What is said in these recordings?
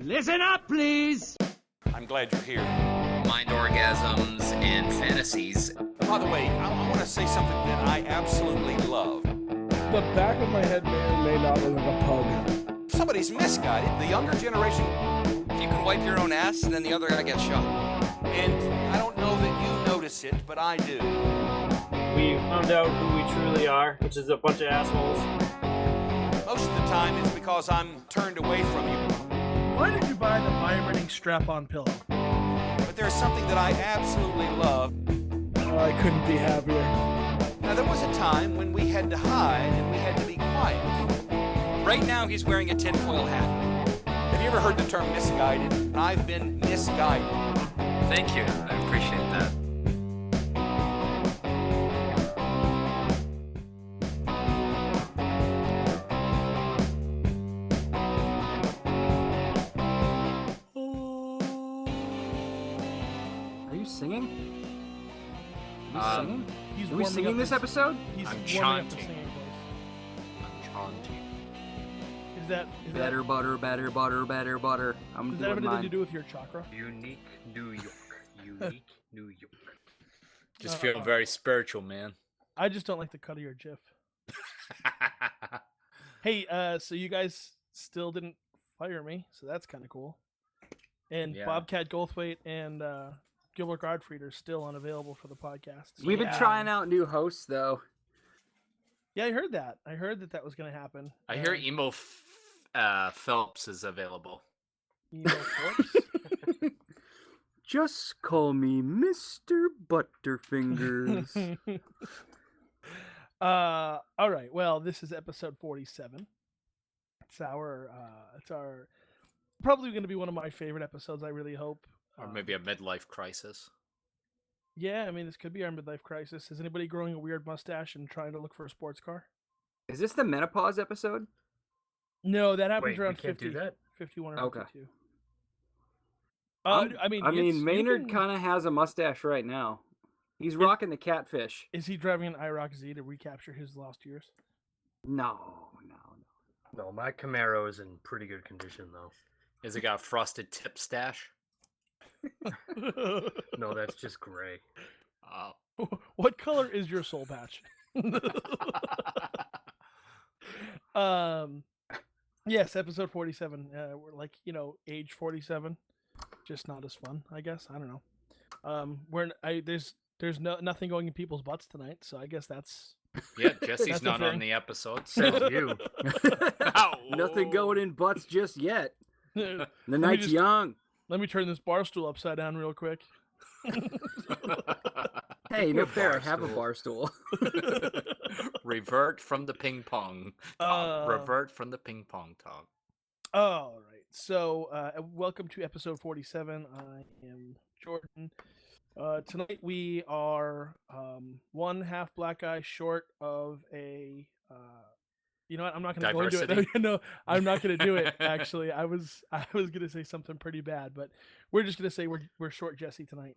Listen up, please! I'm glad you're here. Mind orgasms and fantasies. By the way, I want to say something that I absolutely love. The back of my head may or may not look like a pug. Somebody's misguided. The younger generation. If you can wipe your own ass, then the other guy gets shot. And I don't know that you notice it, but I do. We found out who we truly are, which is a bunch of assholes. Most of the time it's because I'm turned away from you. Why did you buy the vibrating strap-on pillow? But there's something that I absolutely love. Oh, I couldn't be happier. Now, there was a time when we had to hide and we had to be quiet. Right now, he's wearing a tinfoil hat. Have you ever heard the term misguided? I've been misguided. Thank you. I appreciate that. Are you singing? Are we He's singing this episode? He's I'm warming up the chanting. singing voice. I'm chanting. Is Better butter, better butter, better butter. I'm does that doing have anything mine. to do with your chakra? Unique New York. Unique New York. Just feel very spiritual, man. I just don't like the cut of your GIF. Hey, so you guys still didn't fire me, so that's kind of cool. And Yeah. Bobcat Goldthwait and Gilbert Gottfried are still unavailable for the podcast. So- We've been trying out new hosts, though. Yeah, I heard that. I heard that was going to happen. I hear Emo Phelps is available. Emo Phillips? Just call me Mr. Butterfingers. All right. Well, this is episode 47. It's our probably going to be one of my favorite episodes. I really hope. Or maybe a midlife crisis. Yeah, I mean, this could be our midlife crisis. Is anybody growing a weird mustache and trying to look for a sports car? Is this the menopause episode? No, that happens Wait, around we can't 50, do that? 51 or Okay. 52. I mean, Maynard can... kind of has a mustache right now. He's rocking the catfish. Is he driving an IROC Z to recapture his lost years? No. No, my Camaro is in pretty good condition, though. Is it got a frosted tip stash? No, that's just gray. What color is your soul patch? Yes, episode 47. We're like, age 47, just not as fun, I guess. I don't know. There's nothing going in people's butts tonight, so I guess that's. Yeah, Jesse's That's not a on thing. the episode. Says you. Nothing going in butts just yet. The me night's just- young. Let me turn this bar stool upside down real quick. Hey, no fair. I have a bar stool. Revert from the ping pong. Revert from the ping pong talk. All right. So, welcome to episode 47. I am Jordan. Tonight we are one half black guy short of a. You know what? I'm not going to go into it. Diversity? No, I'm not going to do it. Actually, I was going to say something pretty bad, but we're just going to say we're short Jesse tonight.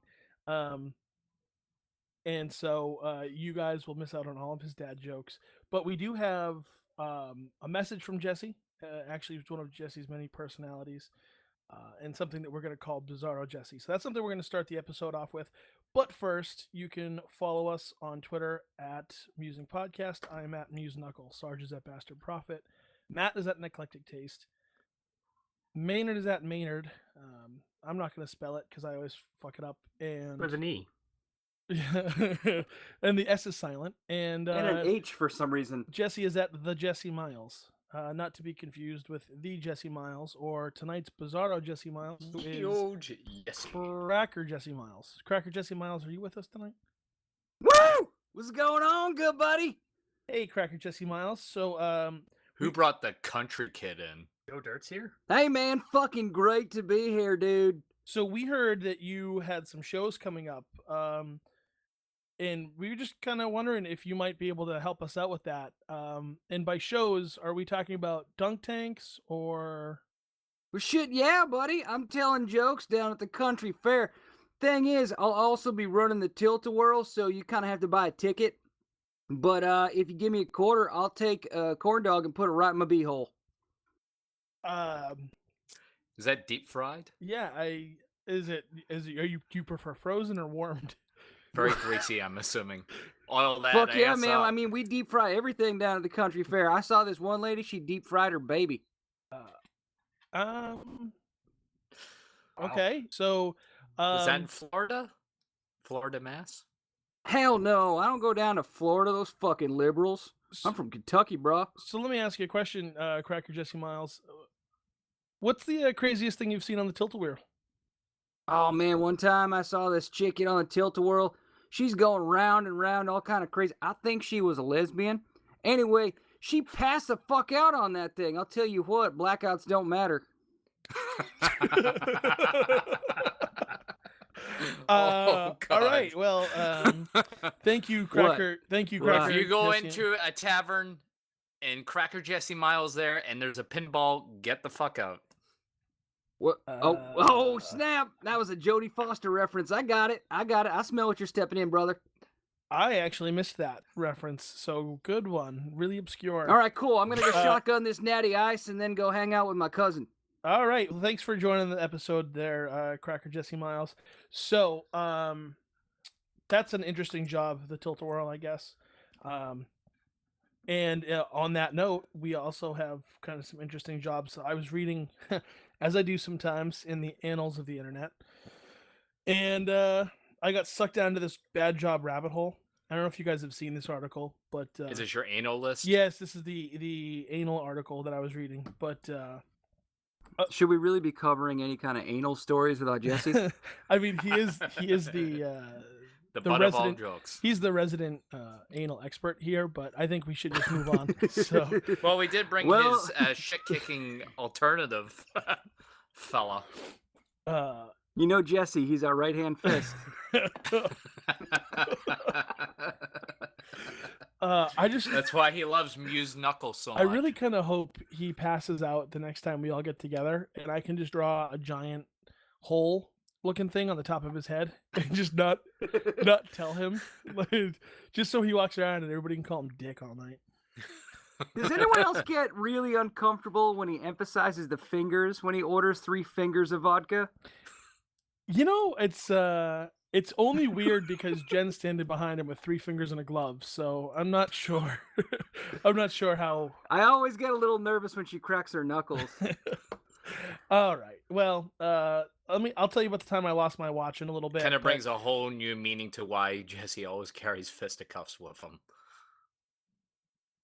And so you guys will miss out on all of his dad jokes. But we do have a message from Jesse. Actually, it's one of Jesse's many personalities. And something that we're going to call Bizarro Jesse. So that's something we're going to start the episode off with. But first, you can follow us on Twitter at Musing Podcast. I am at Muse Knuckle. Sarge is at Bastard Prophet. Matt is at An Eclectic Taste. Maynard is at Maynard. I'm not going to spell it because I always fuck it up. And With an E. and the S is silent. And an H for some reason. Jesse is at The Jesse Miles. Not to be confused with The Jesse Miles or tonight's Bizarro Jesse Miles, who is Huge. Yes. Cracker Jesse Miles. Cracker Jesse Miles, are you with us tonight? Woo! What's going on, good buddy? Hey, Cracker Jesse Miles. So, Who brought the country kid in? Joe Dirt's here? Hey, man, fucking great to be here, dude. So we heard that you had some shows coming up, and we were just kind of wondering if you might be able to help us out with that. And by shows, are we talking about dunk tanks or? Well, shit, yeah, buddy. I'm telling jokes down at the country fair. Thing is, I'll also be running the Tilt-A-Whirl, so you kind of have to buy a ticket. But if you give me a quarter, I'll take a corn dog and put it right in my beehole. Is that deep fried? Yeah, is it are you do you prefer frozen or warmed? Very greasy, I'm assuming. Oil that Fuck yeah, ass man. up. I mean, we deep fry everything down at the country fair. I saw this one lady, she deep fried her baby. Okay, so Is that in Florida? Florida, Mass? Hell no, I don't go down to Florida, those fucking liberals. I'm from Kentucky, bro. so let me ask you a question, Cracker Jesse Miles. What's the craziest thing you've seen on the tilt-a-whirl? Oh man, one time I saw this chick get on the tilt-a-whirl. She's going round and round, all kind of crazy. I think she was a lesbian. Anyway, she passed the fuck out on that thing. I'll tell you what, blackouts don't matter. Oh, All right. Well, thank you, Cracker. Thank you, Cracker. If you go Jesse. into a tavern and Cracker Jesse Miles there and there's a pinball, get the fuck out. What? Oh, snap! That was a Jodie Foster reference. I got it. I smell what you're stepping in, brother. I actually missed that reference, so good one. Really obscure. All right, cool. I'm gonna go shotgun this natty ice and then go hang out with my cousin. All right. Well, thanks for joining the episode there, Cracker Jesse Miles. So, that's an interesting job, the tilt-a-whirl, I guess. And on that note, we also have kind of some interesting jobs. I was reading, as I do sometimes, in the annals of the internet, and I got sucked down to this bad job rabbit hole. I don't know if you guys have seen this article, but Is this your anal list? yes, this is the anal article that I was reading. But Should we really be covering any kind of anal stories without Jesse? I mean, he is the butt of all resident jokes. He's the resident anal expert here, but I think we should just move on. So, Well, we did bring his shit-kicking alternative fella. You know Jesse, he's our right-hand fist. That's why he loves Muse Knuckles so much. I really kind of hope he passes out the next time we all get together, and I can just draw a giant hole-looking thing on the top of his head, and just not tell him, like, just so he walks around and everybody can call him Dick all night. Does anyone else get really uncomfortable when he emphasizes the fingers when he orders 3 fingers of vodka? You know, it's only weird because Jen's standing behind him with 3 fingers and a glove, so I'm not sure. I'm not sure how. I always get a little nervous when she cracks her knuckles. All right. Well, I'll tell you about the time I lost my watch in a little bit. Kind of brings a whole new meaning to why Jesse always carries fisticuffs with him.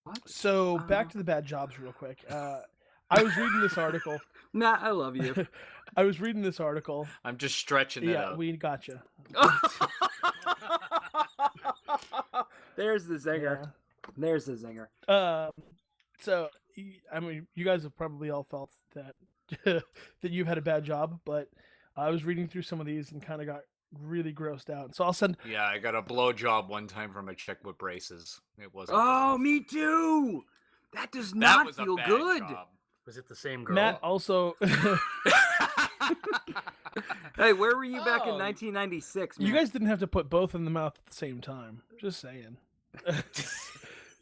What? So back to the bad jobs real quick. I was reading this article. Nah, I love you. I was reading this article. I'm just stretching it out. Yeah, we gotcha. There's the zinger. Yeah. There's the zinger. So, I mean, you guys have probably all felt that that you've had a bad job, but I was reading through some of these and kind of got really grossed out. So I'll send. Yeah, I got a blow job one time from a chick with braces. It wasn't. Oh, me too. That does not was feel a bad good. Job. Was it the same girl? Matt also. Hey, where were you back in 1996, man? You guys didn't have to put both in the mouth at the same time. Just saying.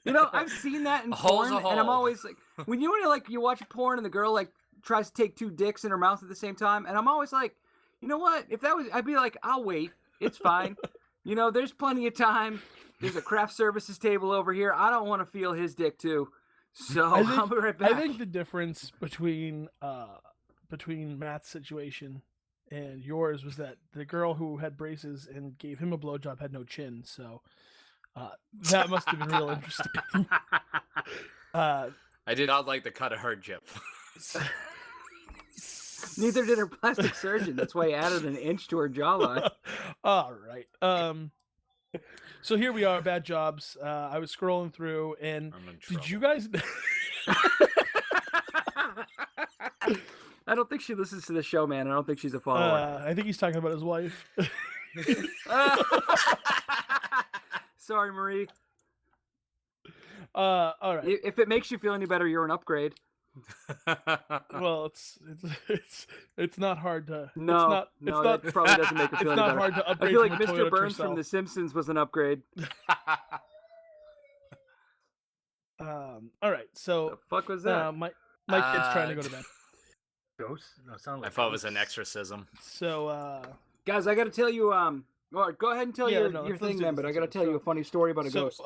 You know, I've seen that in porn, and I'm always like, when you watch porn and the girl like tries to take 2 dicks in her mouth at the same time, and I'm always like, you know what? If that was, I'd be like, I'll wait. It's fine. You know, there's plenty of time. There's a craft services table over here. I don't want to feel his dick too. So I'll be right back. I think the difference between Matt's situation and yours was that the girl who had braces and gave him a blowjob had no chin, so that must have been real interesting. I did not like the cut of her jib. Neither did her plastic surgeon. That's why he added an inch to her jawline. All right. So here we are, bad jobs. I was scrolling through, and did you guys? I don't think she listens to the show, man. I don't think she's a follower. I think he's talking about his wife. Sorry, Marie. All right. If it makes you feel any better, you're an upgrade. Well, it's not hard to. No, that probably doesn't make it feel any better. It's not hard to upgrade. I feel like from a Mr. Toyota Burns Tercel. from The Simpsons was an upgrade. All right, so the fuck was that? my kid's trying to go to bed. Ghosts? No, it sounded I like thought it was an ghosts. exorcism. So, Guys, I got to tell you. Well, go ahead and tell Yeah, your no, your let's thing, do man. this, But I let's got to do tell this. you a funny story about a ghost.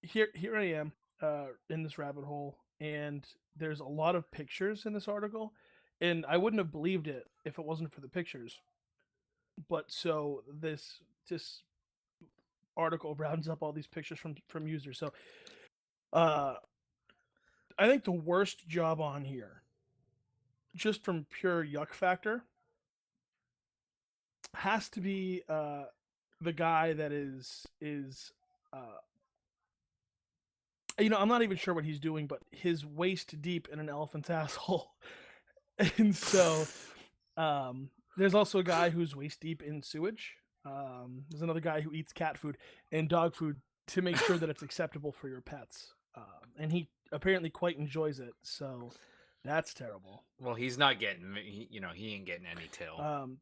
Here I am, in this rabbit hole, and there's a lot of pictures in this article, and I wouldn't have believed it if it wasn't for the pictures. But so this article rounds up all these pictures from users. So, I think the worst job on here, just from pure yuck factor, has to be the guy that is I'm not even sure what he's doing, but his waist deep in an elephant's asshole. And so there's also a guy who's waist deep in sewage. There's another guy who eats cat food and dog food to make sure that it's acceptable for your pets. And he apparently quite enjoys it, so that's terrible. Well, he's not getting, he ain't getting any till.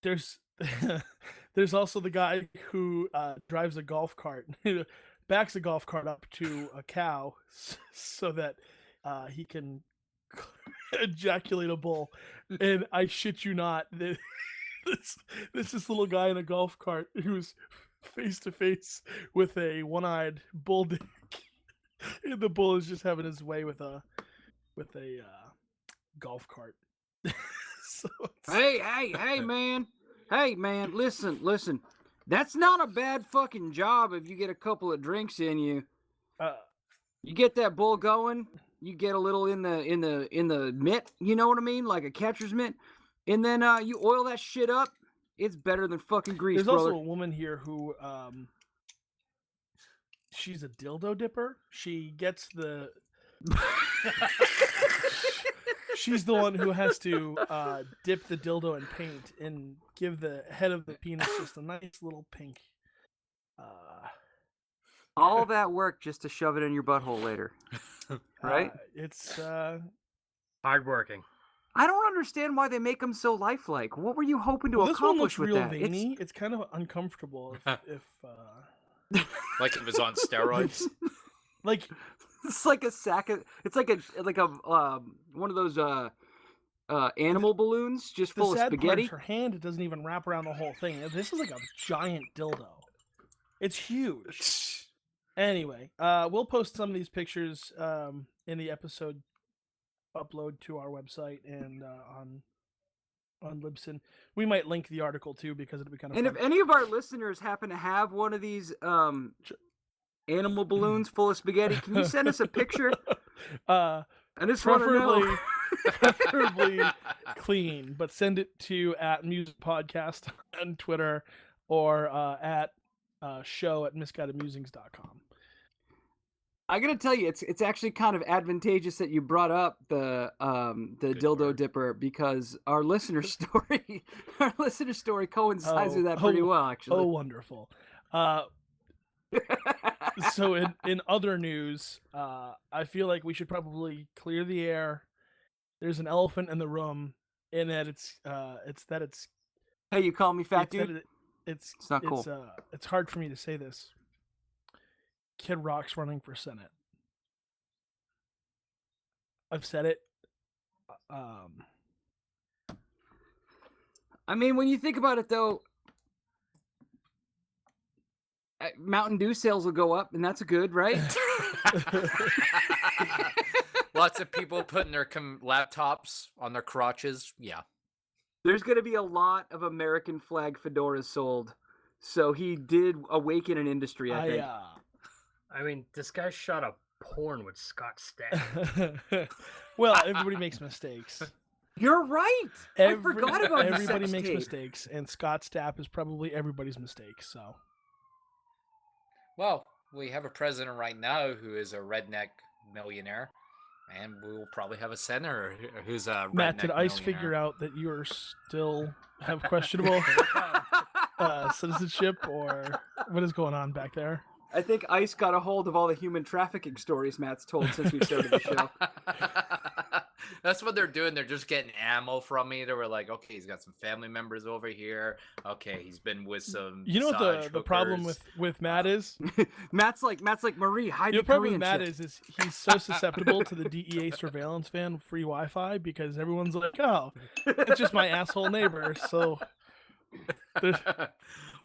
There's there's also the guy who drives a golf cart, backs a golf cart up to a cow so that he can ejaculate a bull. And I shit you not, this little guy in a golf cart who's face to face with a one-eyed bull dick. And the bull is just having his way with a golf cart. So Hey, man. Hey, man, listen. That's not a bad fucking job if you get a couple of drinks in you. You get that bull going, you get a little in the mitt, you know what I mean? Like a catcher's mitt. And then you oil that shit up. It's better than fucking grease, there's brother. also a woman here who she's a dildo dipper. She gets the she's the one who has to dip the dildo in paint and give the head of the penis just a nice little pink. All that work just to shove it in your butthole later. Right? It's Hardworking. I don't understand why they make them so lifelike. What were you hoping to well, this one accomplish looks with real that? veiny. It's kind of uncomfortable if Like it was on steroids. like It's like a sack of. It's like a one of those animal balloons just the full of sad part spaghetti. is her hand doesn't even wrap around the whole thing. This is like a giant dildo. It's huge. Anyway, we'll post some of these pictures in the episode upload to our website and on Libsyn. We might link the article too because it'll be kind of And fun. if any of our listeners happen to have one of these animal balloons full of spaghetti, can you send us a picture? I just want to know. preferably clean, but send it to @musicpodcast on Twitter or at show@misguidedmusings.com. I gotta tell you, it's actually kind of advantageous that you brought up the dildo dipper because our listener story coincides with that pretty well, actually. Oh, wonderful. So in other news, I feel like we should probably clear the air. There's an elephant in the room, and that it's Hey, you call me fat it's, dude? it's not cool. It's hard for me to say this. Kid Rock's running for Senate. I've said it. I mean, when you think about it, though, Mountain Dew sales will go up, and that's good, right? Lots of people putting their laptops on their crotches. Yeah. There's going to be a lot of American flag fedoras sold. So he did awaken an industry, I think. I mean, this guy shot a porn with Scott Stapp. Well, everybody makes mistakes. You're right. I forgot about the everybody sex makes tape. mistakes, and Scott Stapp is probably everybody's mistake. So, Well, we have a president right now who is a redneck millionaire, and we will probably have a senator who's a Matt, redneck did ICE millionaire. figure out that you are still have questionable citizenship, or what is going on back there? I think ICE got a hold of all the human trafficking stories Matt's told since we started the show. That's what they're doing. They're just getting ammo from me. They were like, okay, he's got some family members over here. Okay, he's been with some. You know what massage the problem hookers. with Matt is? Matt's like Marie, hide The the problem Korean with Matt chick. is he's so susceptible to the DEA surveillance van free Wi-Fi because everyone's like, oh, it's just my asshole neighbor. So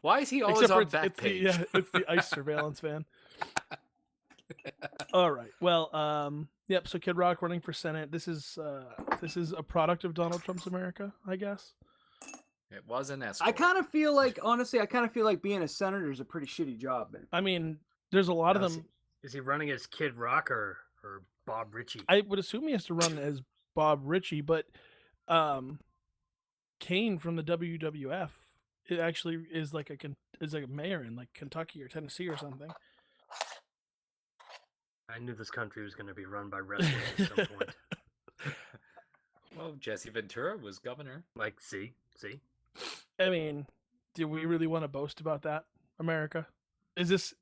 Why is he always except for on that page? it's the ICE surveillance van. All right. Well, yep. So Kid Rock running for Senate. This is a product of Donald Trump's America, I guess. It was an escort. I kind of feel like, honestly, being a senator is a pretty shitty job, man. I mean, there's a lot of Now, them. Is he running as Kid Rock or Bob Ritchie? I would assume he has to run as Bob Ritchie, but Kane from the WWF it actually is like a mayor in like Kentucky or Tennessee or something. I knew this country was going to be run by wrestlers at some point. Well, Jesse Ventura was governor. Like, see? I mean, do we really want to boast about that, America? Is this?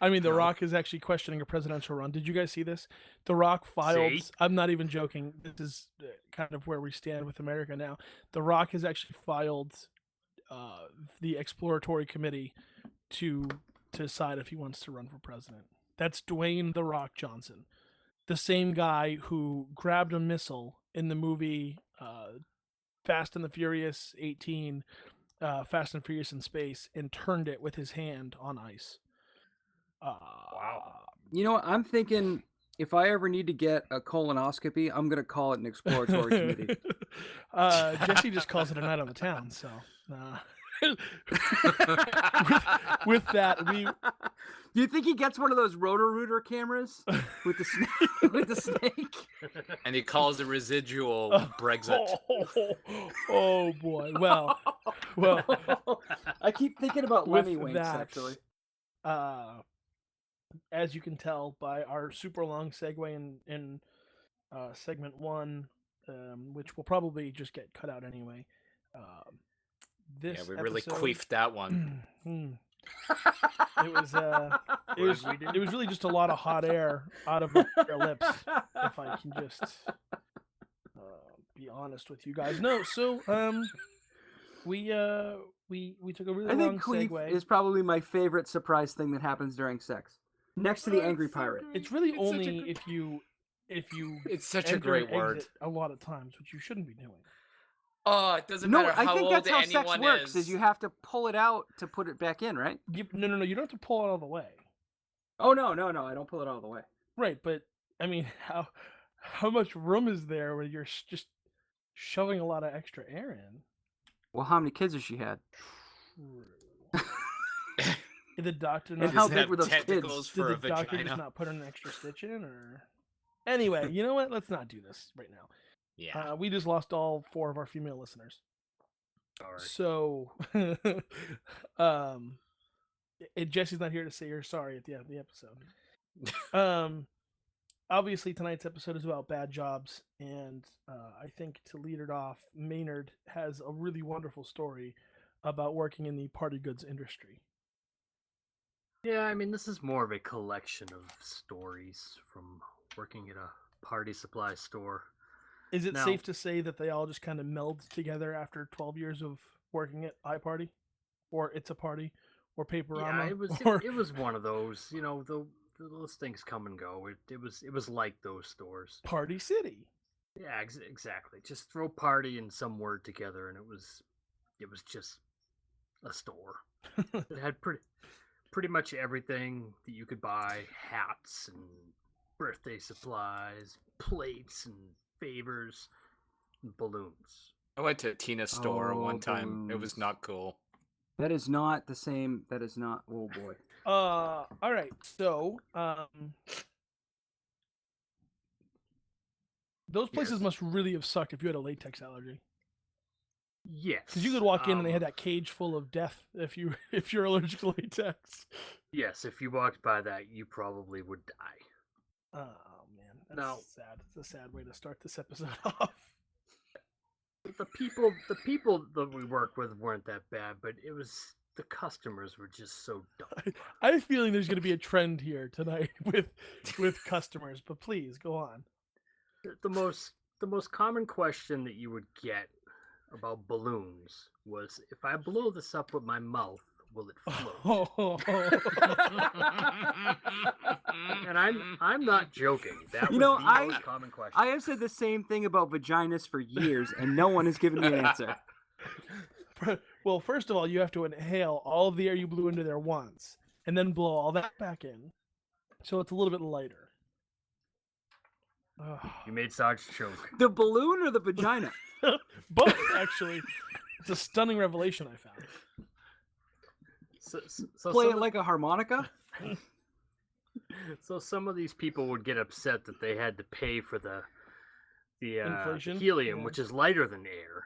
I mean, The No. Rock is actually questioning a presidential run. Did you guys see this? The Rock filed. See? I'm not even joking. This is kind of where we stand with America now. The Rock has actually filed the exploratory committee to decide if he wants to run for president. That's Dwayne The Rock Johnson, the same guy who grabbed a missile in the movie Fast and the Furious 18. Fast and Furious in Space and turned it with his hand on ice. Wow. You know what? I'm thinking if I ever need to get a colonoscopy, I'm going to call it an exploratory committee. Jesse just calls it a night on the town. So with that, we. Do you think he gets one of those Roto-Rooter cameras with the snake? With the snake? And he calls the residual Brexit. Oh boy! Well, I keep thinking about with Lemmy Winks that, actually. As you can tell by our super long segue in segment 1, which will probably just get cut out anyway. This Yeah, we really episode- queefed that one. It was it was really just a lot of hot air out of their lips. If I can just be honest with you guys. No, so we took a really I long think queef segue. is probably my favorite surprise thing that happens during sex, next to the angry pirate. It's really It's such a only good- if you It's such a enter great and word. exit a lot of times, which you shouldn't be doing. Oh, it doesn't No, matter I how think old that's how sex anyone works. is. Is you have to pull it out to put it back in, right? No, you don't have to pull it all the way. Oh no, I don't pull it all the way. Right, but I mean, how much room is there where you're just shoving a lot of extra air in? Well, how many kids has she had? Did the doctor And not? how Does it big have were those tentacles kids? Did for a the doctor just vagina? not put an extra stitch in, or? Anyway, you know what? Let's not do this right now. Yeah. We just lost all 4 of our female listeners. Sorry. So, Jesse's not here to say you're sorry at the end of the episode. Obviously tonight's episode is about bad jobs, and I think to lead it off, Maynard has a really wonderful story about working in the party goods industry. Yeah, I mean, this is more of a collection of stories from working at a party supply store. Is it Now- safe to say that they all just kind of meld together after 12 years of working at iParty, or It's a Party, or Paperama? Yeah, it was or... it was one of those. You know, those things come and go. It was like those stores. Party City. Yeah, exactly. Just throw party and some word together, and it was just a store. It had pretty much everything that you could buy: hats and birthday supplies, plates and favors, and balloons. I went to Tina's store Oh, one time. It was balloons. not cool. That is not the same. That is not. Oh boy. All right. So, those places Yes. must really have sucked if you had a latex allergy, Yes, because you could walk in and they had that cage full of death if you're allergic to latex. Yes, if you walked by that, you probably would die. Oh man, that's No. sad. It's a sad way to start this episode off. The people that we worked with weren't that bad, but it was the customers were just so dumb. I have a feeling there's going to be a trend here tonight with customers, but please go on. The most the most common question that you would get about balloons was, if I blow this up with my mouth, will it float? And I'm not joking. That You was know, the most common question. I have said the same thing about vaginas for years, and no one has given me an answer. Well, first of all, you have to inhale all of the air you blew into there once, and then blow all that back in, so it's a little bit lighter. Ugh. You made Sarge choke. The balloon or the vagina? Both, actually. It's a stunning revelation I found. So Play some it of- like a harmonica? So some of these people would get upset that they had to pay for the Inflation? helium, Yeah. which is lighter than air,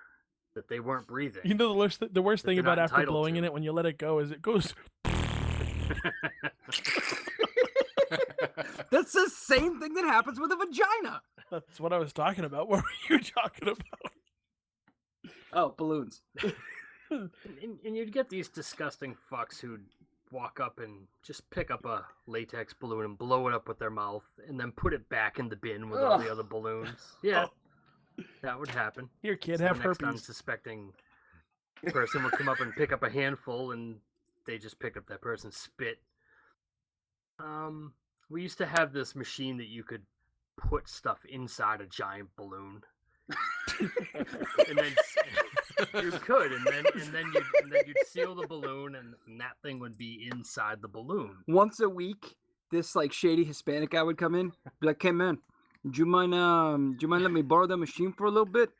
that they weren't breathing. You know the worst That thing they're about not after entitled blowing to. in it when you let it go is it goes. That's the same thing that happens with a vagina. That's what I was talking about. What were you talking about? Oh, balloons. and you'd get these disgusting fucks who'd walk up and just pick up a latex balloon and blow it up with their mouth and then put it back in the bin with all the other balloons. Yeah, that would happen. Here, kid, So have the next herpes. unsuspecting person would come up and pick up a handful, and they just picked up that person's spit. We used to have this machine that you could put stuff inside a giant balloon, and then you could, and then you'd seal the balloon, and that thing would be inside the balloon. Once a week, this like shady Hispanic guy would come in, be like, "Hey man, do you mind let me borrow that machine for a little bit?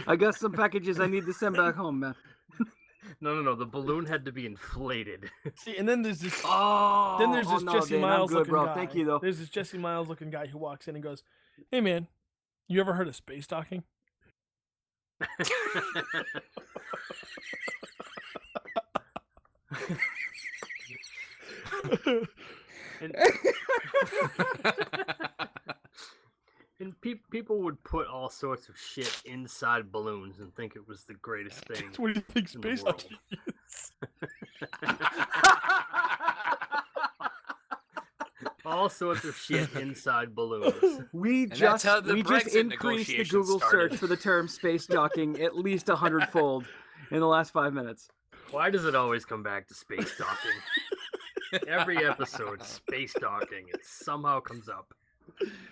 I got some packages I need to send back home, man." No. The balloon had to be inflated. See, and then there's this. Oh, Then there's this no, Jesse Dan, I'm Miles good, looking bro. guy. Thank you, though. There's this Jesse Miles looking guy who walks in and goes, "Hey man, you ever heard of space docking?" and people would put all sorts of shit inside balloons and think it was the greatest thing. What do you think in the space world. docking is? All sorts of shit inside balloons. We And that's how the we just Brexit increased the negotiations Google started. search for the term space docking at least 100-fold in the last 5 minutes. Why does it always come back to space docking? Every episode, space docking. It somehow comes up.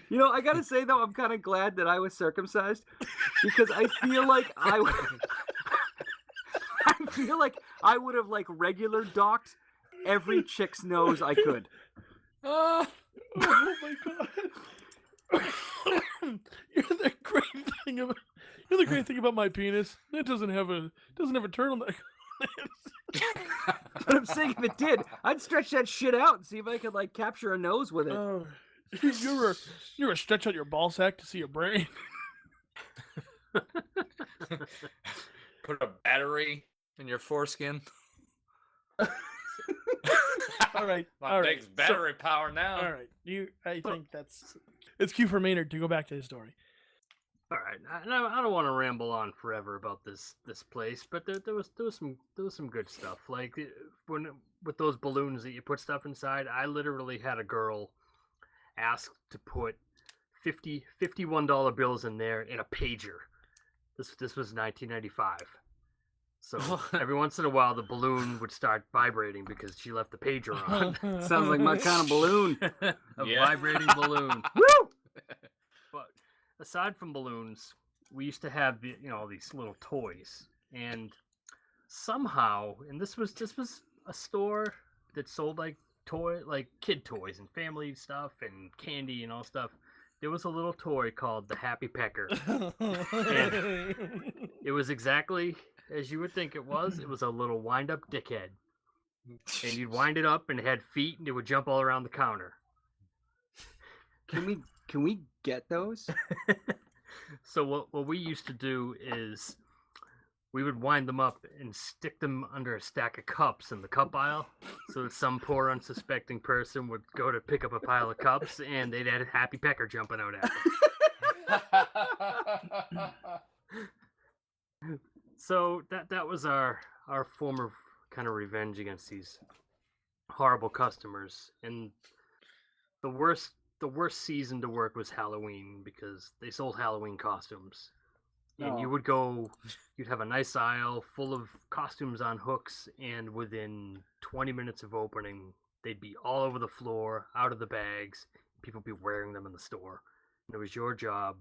You know, I gotta say though, I'm kind of glad that I was circumcised because I feel like I feel like I would have like regular docked every chick's nose I could. Oh my god! You're the great thing about my penis. It doesn't have a turtleneck. But I'm saying if it did, I'd stretch that shit out and see if I could like capture a nose with it. Oh, you ever stretch out your ball sack to see your brain? Put a battery in your foreskin. All right, My all right. big battery power now. All right, I think it's cue for Maynard to go back to his story. All right, I don't want to ramble on forever about this place, but there was some good stuff. Like when with those balloons that you put stuff inside, I literally had a girl ask to put $51 bills in there in a pager. This was 1995. So every once in a while, the balloon would start vibrating because she left the pager on. Sounds like my kind of balloon. A Yeah. vibrating balloon. Woo! But aside from balloons, we used to have these little toys, and somehow, and this was a store that sold like kid toys and family stuff and candy and all stuff. There was a little toy called the Happy Pecker. It was exactly as you would think it was. It was a little wind-up dickhead, and you'd wind it up, and it had feet, and it would jump all around the counter. Can we get those? So what we used to do is we would wind them up and stick them under a stack of cups in the cup aisle, so that some poor unsuspecting person would go to pick up a pile of cups, and they'd have a Happy Pecker jumping out at them. So that was our form of kind of revenge against these horrible customers. And the worst the worst season to work was Halloween because they sold Halloween costumes. And you Oh. would go, you'd have a nice aisle full of costumes on hooks, and within 20 minutes of opening, they'd be all over the floor, out of the bags. People would be wearing them in the store. And it was your job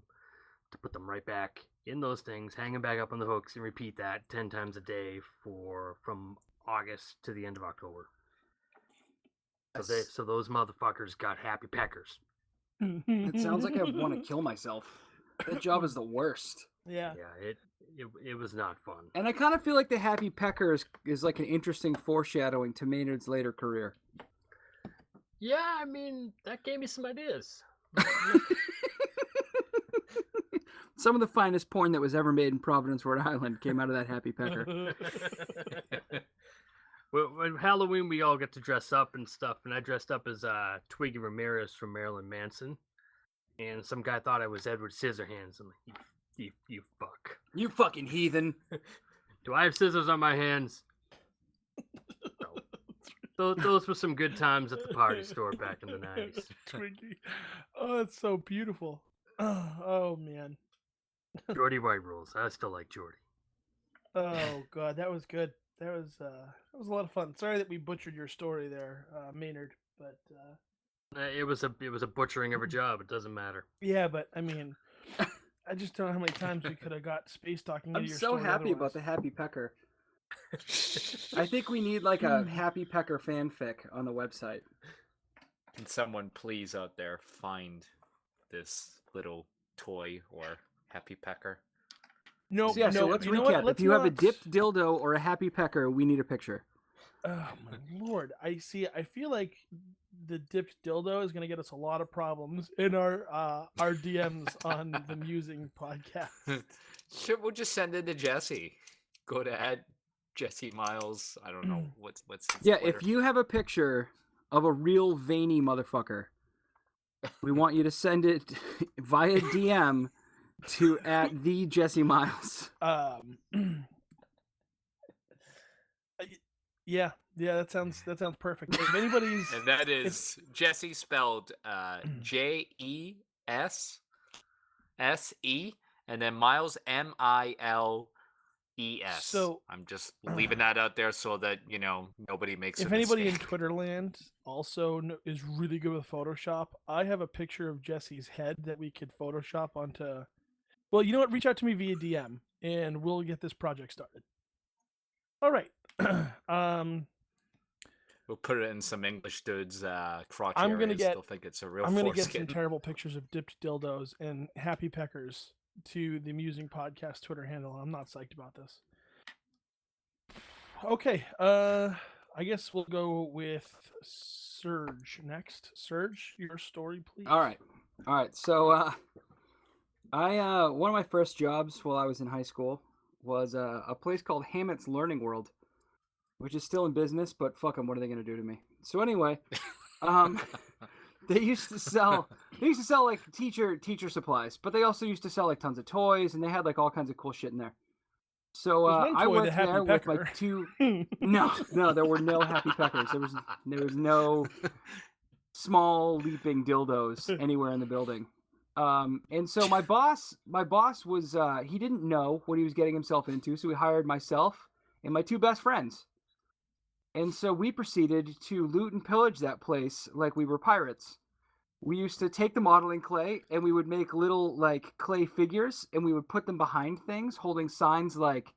to put them right back in those things, hang them back up on the hooks, and repeat that 10 times a day from August to the end of October. So those motherfuckers got happy peckers. It sounds like I want to kill myself. That job is the worst. Yeah. Yeah, it was not fun. And I kind of feel like the Happy Pecker is like an interesting foreshadowing to Maynard's later career. Yeah, I mean, that gave me some ideas. Some of the finest porn that was ever made in Providence, Rhode Island came out of that Happy Pecker. When Halloween, we all get to dress up and stuff, and I dressed up as Twiggy Ramirez from Marilyn Manson, and some guy thought I was Edward Scissorhands. I'm like, you fuck. You fucking heathen. Do I have scissors on my hands? No. Those were some good times at the party store back in the 90s. Twinkie. Oh, it's so beautiful. Oh man. Geordie White rules. I still like Geordie. Oh god, that was good. That was a lot of fun. Sorry that we butchered your story there, Maynard, but It was a butchering of a job. It doesn't matter. yeah, but I mean, I just don't know how many times we could have got space talking into I'm your so story happy about otherwise. the Happy Pecker. I think we need like a Happy Pecker fanfic on the website. Can someone please out there find this little toy or happy pecker? No, So, yeah, so no. let's You know what? recap. Let's If you have a not- dipped dildo or a Happy Pecker, we need a picture. Oh my lord! I feel like the dipped dildo is going to get us a lot of problems in our DMs on the Musing podcast. Sure, we'll just send it to Jesse. Go to @Jesse Miles. I don't know what's his Yeah, Twitter. if you have a picture of a real veiny motherfucker, we want you to send it via DM to @TheJesseMiles. Yeah, that sounds perfect. If anybody's and that is Jesse spelled JESSE, and then Miles MILES. So- I'm just leaving that out there so that nobody makes. if a anybody in mistake. Twitterland also is really good with Photoshop, I have a picture of Jesse's head that we could Photoshop onto. Well, you know what? Reach out to me via DM, and we'll get this project started. All right. We'll put it in some English dude's crotch I'm gonna areas. get- They'll think it's a real I'm gonna get foreskin. some terrible pictures of dipped dildos and happy peckers to the Musing Podcast Twitter handle. I'm not psyched about this. Okay, I guess we'll go with Surge next. Surge, your story, please. All right. So, I one of my first jobs while I was in high school was a place called Hammett's Learning World, which is still in business, but fuck them, what are they gonna do to me? So anyway, they used to sell like teacher supplies, but they also used to sell like tons of toys, and they had like all kinds of cool shit in there. So There's one I toy, the worked Happy there with my Pecker. two. No, there were no Happy Peckers. There was no small leaping dildos anywhere in the building. And so my boss was he didn't know what he was getting himself into, so he hired myself and my two best friends. And so we proceeded to loot and pillage that place like we were pirates. We used to take the modeling clay and we would make little like clay figures and we would put them behind things holding signs like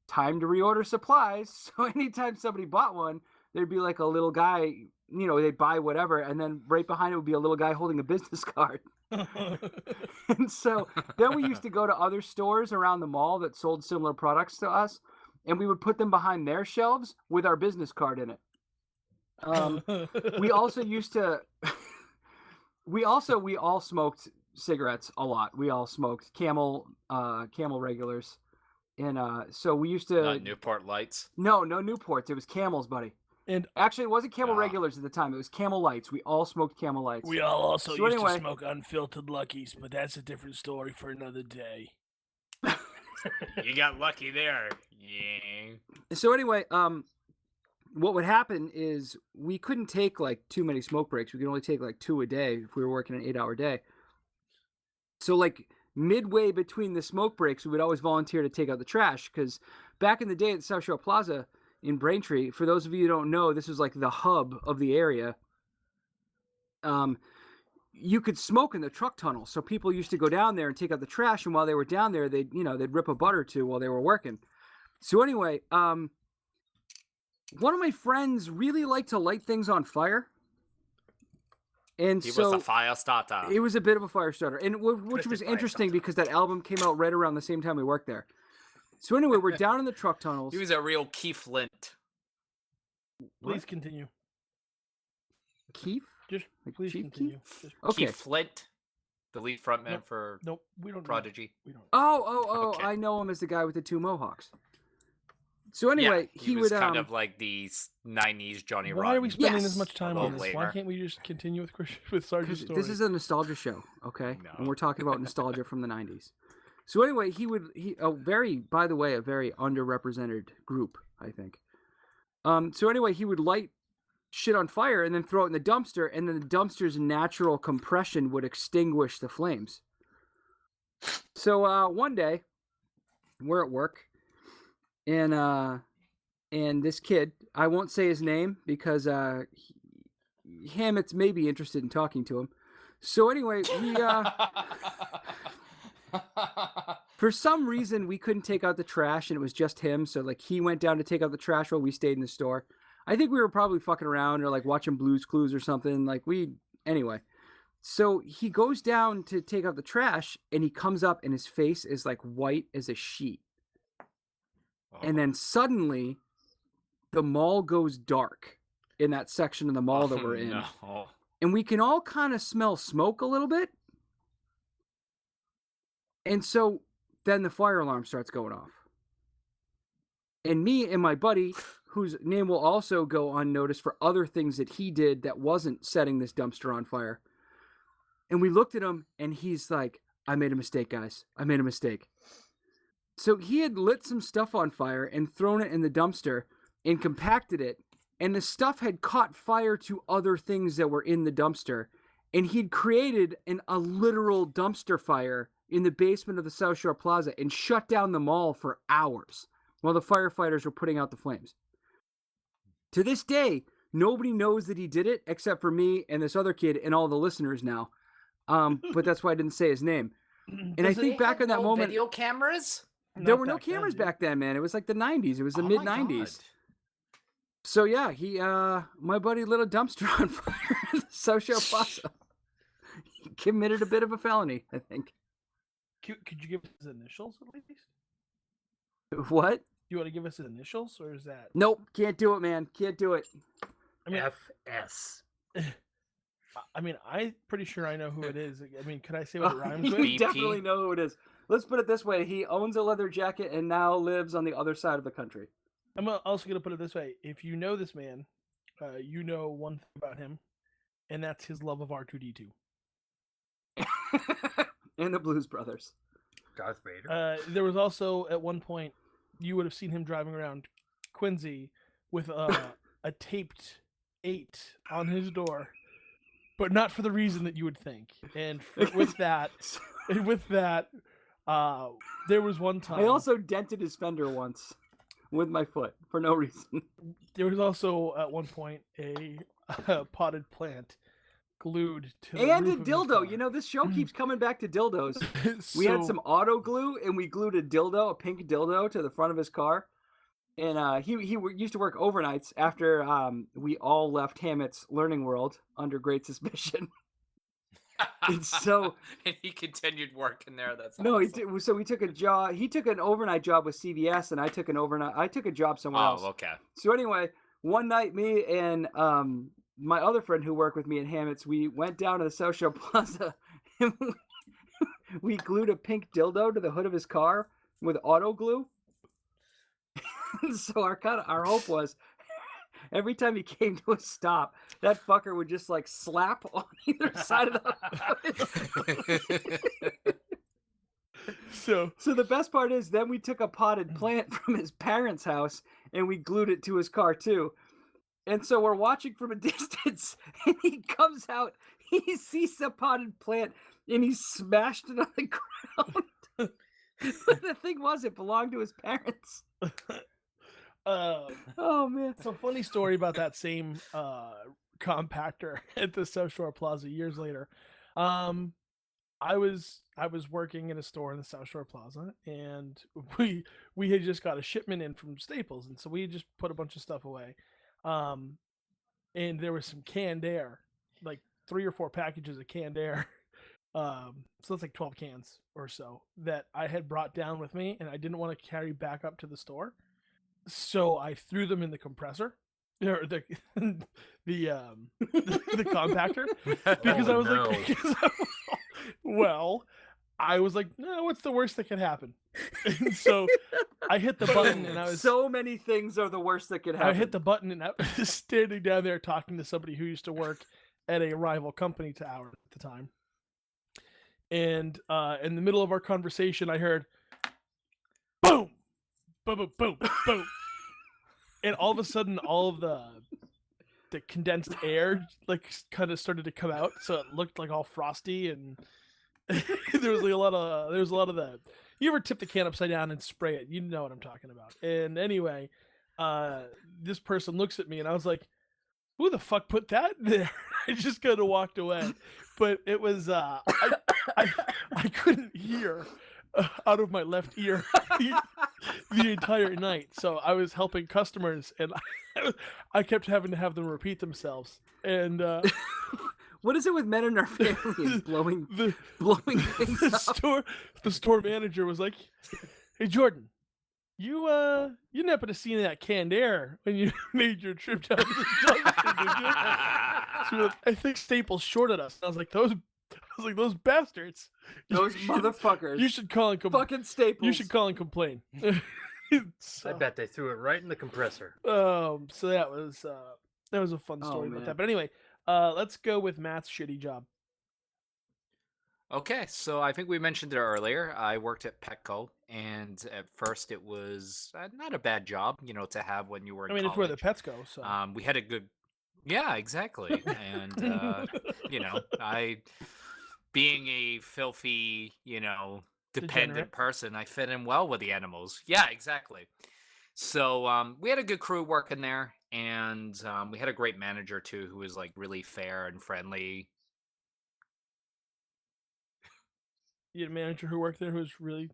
time to reorder supplies. So anytime somebody bought one, there'd be like a little guy, they'd buy whatever, and then right behind it would be a little guy holding a business card. And so then we used to go to other stores around the mall that sold similar products to us, and we would put them behind their shelves with our business card in it. We also used to we all smoked cigarettes a lot. We all smoked Camel regulars. And so we used to Not Newport Lights. No Newports. It was Camels, buddy. And Actually, it wasn't Camel Ah. regulars at the time. It was Camel Lights. We all smoked Camel Lights. we all also So used anyway- to smoke unfiltered Luckies, but that's a different story for another day. You got lucky there. Yeah. So anyway, what would happen is we couldn't take like too many smoke breaks. We could only take like 2 a day if we were working an 8-hour day. So like midway between the smoke breaks, we would always volunteer to take out the trash, because back in the day at the South Shore Plaza in Braintree, for those of you who don't know, this was like the hub of the area. You could smoke in the truck tunnel, so people used to go down there and take out the trash, and while they were down there, they'd rip a butt or two while they were working. So anyway, one of my friends really liked to light things on fire. And He so was a fire starter. it was a bit of a fire starter, and which was Twisted fire interesting starter. because that album came out right around the same time we worked there. So anyway, we're down in the truck tunnels. He was a real Keith Flint. Please continue. Keith? Just Like please Chief continue. Keef? Just, Okay. Keith Flint, the lead frontman Nope. for nope, we don't. Prodigy. We don't. Oh, Okay. I know him as the guy with the 2 mohawks. So anyway, yeah, he was would kind of like the 90s Johnny Why Rotten. are we spending Yes. this much time A on little this? Why later. can't we just continue with Sergeant's because story? this is a nostalgia show, okay? No. And we're talking about nostalgia from the 90s. So anyway, by the way, a very underrepresented group, I think. So anyway, he would light shit on fire and then throw it in the dumpster, and then the dumpster's natural compression would extinguish the flames. So one day, we're at work, and this kid, I won't say his name because Hammett's may be interested in talking to him. So anyway, we for some reason we couldn't take out the trash, and it was just him. So like he went down to take out the trash while we stayed in the store. I think we were probably fucking around or like watching Blue's Clues or something. Anyway. So he goes down to take out the trash, and he comes up, and his face is like white as a sheet. And then suddenly, the mall goes dark in that section of the mall that we're in. No. And we can all kind of smell smoke a little bit. And so then the fire alarm starts going off. And me and my buddy, whose name will also go unnoticed for other things that he did that wasn't setting this dumpster on fire. And we looked at him, and he's like, I made a mistake, guys. I made a mistake. So he had lit some stuff on fire and thrown it in the dumpster and compacted it. And the stuff had caught fire to other things that were in the dumpster. And he'd created a literal dumpster fire in the basement of the South Shore Plaza and shut down the mall for hours while the firefighters were putting out the flames. To this day, nobody knows that he did it except for me and this other kid and all the listeners now. But that's why I didn't say his name. And I think back in that moment, video cameras. there Not were no back then, cameras dude. back then, man. It was like the 90s. It was the Oh mid my 90s. God. So yeah, my buddy lit a dumpster on fire in the South Shore Plaza. He committed a bit of a felony, I think. Could you give us his initials at least? What? You want to give us his initials, or is that? Nope, can't do it, man. Can't do it. I mean, FS. I'm pretty sure I know who it is. I mean, could I say what it rhymes You with? BP? definitely know who it is. Let's put it this way. He owns a leather jacket and now lives on the other side of the country. I'm also gonna put it this way: if you know this man, you know one thing about him, and that's his love of R2D2. And the Blues Brothers. Darth Vader. There was also at one point you would have seen him driving around Quincy with a taped 8 on his door, but not for the reason that you would think. And with that, there was one time. I also dented his fender once with my foot for no reason. There was also at one point a potted plant glued to the And a roof of his car. dildo. You know, this show keeps coming back to dildos. We had So- some auto glue, and we glued a pink dildo, to the front of his car. And he used to work overnights after we all left Hammett's Learning World under great suspicion. And so and he continued working there. That's no, he awesome. did, so we took a job. He took an overnight job with CVS, and I took a job somewhere else. Oh, okay. So anyway, one night, me and my other friend who worked with me at Hammett's, we went down to the South Shore Plaza, and we glued a pink dildo to the hood of his car with auto glue. So our hope was, every time he came to a stop, that fucker would just like slap on either side of the hood. So So the best part is, then we took a potted plant from his parents' house and we glued it to his car too. And so we're watching from a distance, and he comes out. He sees a potted plant, and he smashed it on the ground. But the thing was, it belonged to his parents. Oh man! So funny story about that same compactor at the South Shore Plaza years later. I was working in a store in the South Shore Plaza, and we had just got a shipment in from Staples, and so we just put a bunch of stuff away. And there was some canned air, like 3 or 4 packages of canned air. So it's like 12 cans or so that I had brought down with me, and I didn't want to carry back up to the store, so I threw them in the compressor, or the the compactor, because I was like, well, I was like, no, what's the worst that could happen? And so I hit the button, and I was So many things are the worst that could happen. I hit the button, and I was standing down there talking to somebody who used to work at a rival company to ours at the time. And in the middle of our conversation, I heard boom, boom, boom, boom, boom, and all of a sudden, all of the condensed air like kind of started to come out, so it looked like all frosty, and there was like a lot of that. You ever tip the can upside down and spray it? You know what I'm talking about. And anyway, this person looks at me, and I was like, "Who the fuck put that in there?" I just kind of walked away, but it was I couldn't hear out of my left ear the entire night. So I was helping customers, and I kept having to have them repeat themselves. And what is it with men in our family blowing things up? The store manager was like, "Hey Jordan, you didn't happen to see any of that canned air when you made your trip down to the junction, did you?" So I think Staples shorted us. I was like, those bastards. Those motherfuckers. You should call and complain. Fucking Staples. You should call and complain. I bet they threw it right in the compressor. So that was a fun story about that. But anyway, let's go with Matt's shitty job. Okay, so I think we mentioned it earlier. I worked at Petco, and at first it was not a bad job, to have when you were in college. It's where the pets go, so. We had a good... Yeah, exactly. And, I, being a filthy, dependent Degenerate. person, I fit in well with the animals. Yeah, exactly. So we had a good crew working there, and we had a great manager, too, who was, like, really fair and friendly. You had a manager who worked there who was really,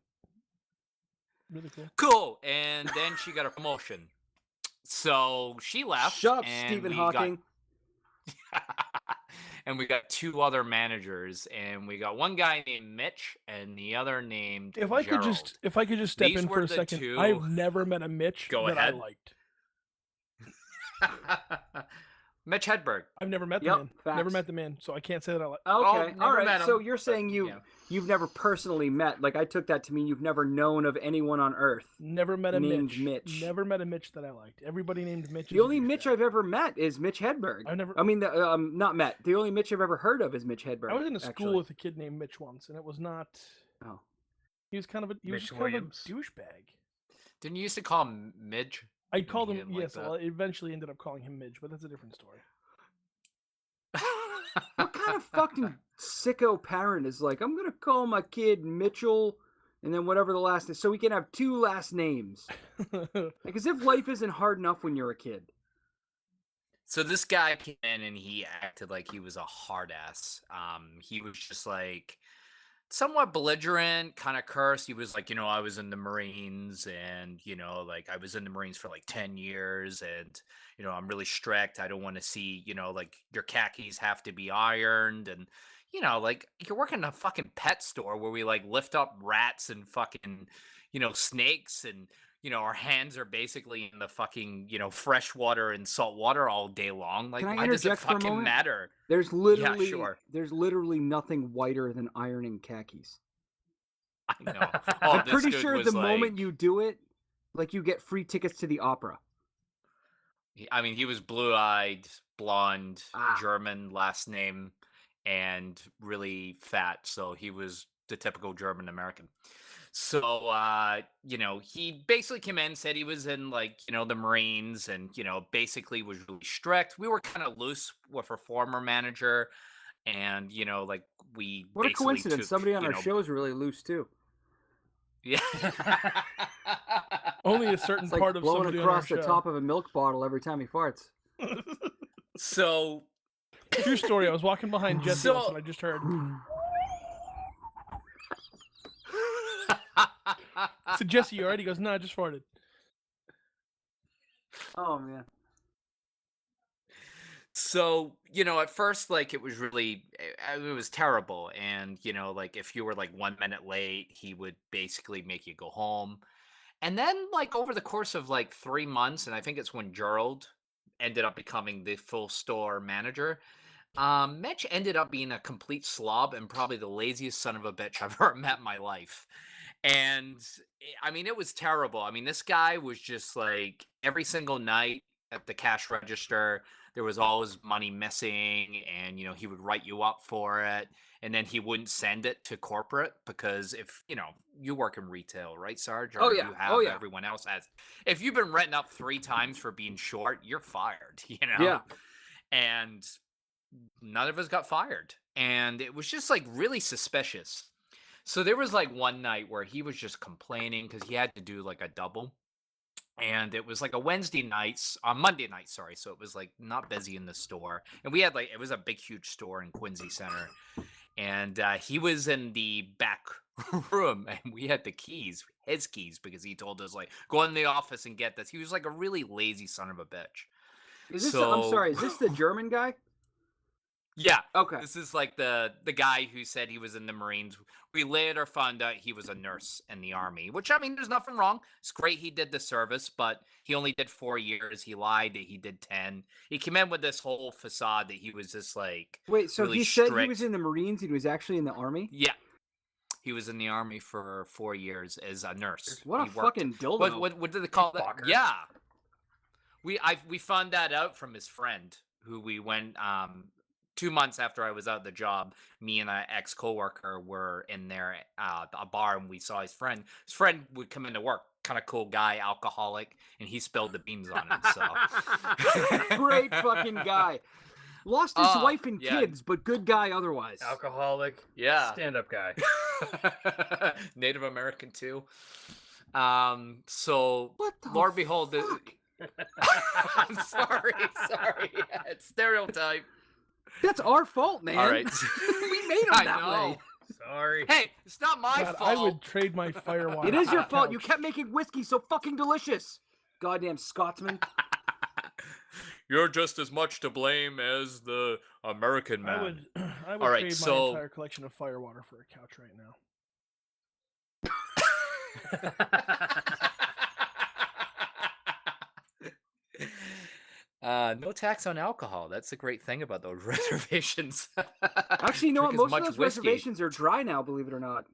really cool. Cool. And then she got a promotion. So she left. Shut up, and Stephen Hawking. And we got 2 other managers, and we got one guy named Mitch and the other named If I could just step These in were for a the second, 2 I've never met a Mitch Go that ahead. I liked. Mitch Hedberg. I've never met the Yep, man. facts. Never met the man, so I can't say that I like. Okay, never all right. met him, So you're but, saying you've never personally met. Like I took that to mean you've never known of anyone on Earth. Never met a named Mitch. Mitch. Never met a Mitch that I liked. Everybody named Mitch. The only Mitch I've ever met is Mitch Hedberg. I've never. I mean, not met. The only Mitch I've ever heard of is Mitch Hedberg. I was in a school actually. with a kid named Mitch once, and it was not. Oh. He was kind of a Mitch just kind of a Williams. douchebag. Didn't you used to call him Midge? I called him. didn't like Yes, that. well, I eventually ended up calling him Midge, but that's a different story. What kind of fucking sicko parent is like, I'm gonna call my kid Mitchell, and then whatever the last is, so we can have 2 last names? Like as if life isn't hard enough when you're a kid. So this guy came in and he acted like he was a hard ass. He was just like somewhat belligerent, kind of cursed. He was like, I was in the Marines, and like I was in the Marines for like 10 years, and I'm really strict. I don't want to see, like your khakis have to be ironed, and like you're working in a fucking pet store where we like lift up rats and fucking snakes, and our hands are basically in the fucking fresh water and salt water all day long. Like, Can I why does it interject for a fucking moment? matter? There's literally sure. there's literally nothing whiter than ironing khakis. I know. Oh, I'm this pretty dude sure was the moment like- you do it, like you get free tickets to the opera. I mean, he was blue-eyed, blonde, Ah. German last name, and really fat. So he was the typical German American. So, he basically came in, said he was in the Marines and, basically was really strict. We were kind of loose with our former manager. And, we What a basically coincidence! took, Somebody on our show is really loose too. Yeah. Only a certain It's like part of blowing somebody on our across the show. top of a milk bottle every time he farts. So, True story. I was walking behind Jesse once and I just heard. I said, Jesse, you alright? He goes, no, I just farted. Oh man. So, at first, it was really, it was terrible. And, if you were 1 minute late, he would basically make you go home. And then, over the course of 3 months, and I think it's when Gerald ended up becoming the full store manager, Mitch ended up being a complete slob and probably the laziest son of a bitch I've ever met in my life. And I mean, it was terrible. I mean, this guy was just every single night at the cash register, there was always money missing, and he would write you up for it, and then he wouldn't send it to corporate because if you work in retail, right, Sarge? Oh, Or yeah. you have Oh, yeah. everyone else has. If you've been written up 3 times for being short, you're fired. Yeah. And none of us got fired, and it was just really suspicious. So there was one night where he was just complaining because he had to do a double. And it was a Monday night, sorry. So it was not busy in the store. And we had it was a big, huge store in Quincy Center. And he was in the back room and we had the keys, his keys, because he told us go in the office and get this. He was a really lazy son of a bitch. Is this? I'm sorry. Is this the German guy? Yeah. Okay. This is the guy who said he was in the Marines. We later found out he was a nurse in the Army, which, I mean, there's nothing wrong. It's great he did the service, but he only did 4 years. He lied that he did 10. He came in with this whole facade that he was just Wait, so really he said he strict. was in the Marines. He was actually in the Army. Yeah. He was in the Army for 4 years as a nurse. What a He worked- fucking dildo. What did they call that? Fucker. Yeah. We found that out from his friend who we went 2 months after I was out of the job. Me and an ex coworker were in there a bar and we saw his friend. His friend would come into work, kind of cool guy, alcoholic, and he spilled the beans on him. So Great fucking guy. Lost his wife and yeah. kids, but good guy otherwise. Alcoholic. Yeah. Stand-up guy. Native American too. So What the Lord behold, fuck? I'm sorry. It's stereotype. That's our fault, man. All right. We made him I that know. way. Sorry. Hey, it's not my God, fault. I would trade my Firewire. It is for your a fault. You couch. kept making whiskey so fucking delicious. Goddamn Scotsman. You're just as much to blame as the American man. I would All right, trade so- my entire collection of Firewater for a couch right now. No tax on alcohol. That's the great thing about those reservations. Actually, you know what? Drink as Most of much those whiskey. reservations are dry now, believe it or not.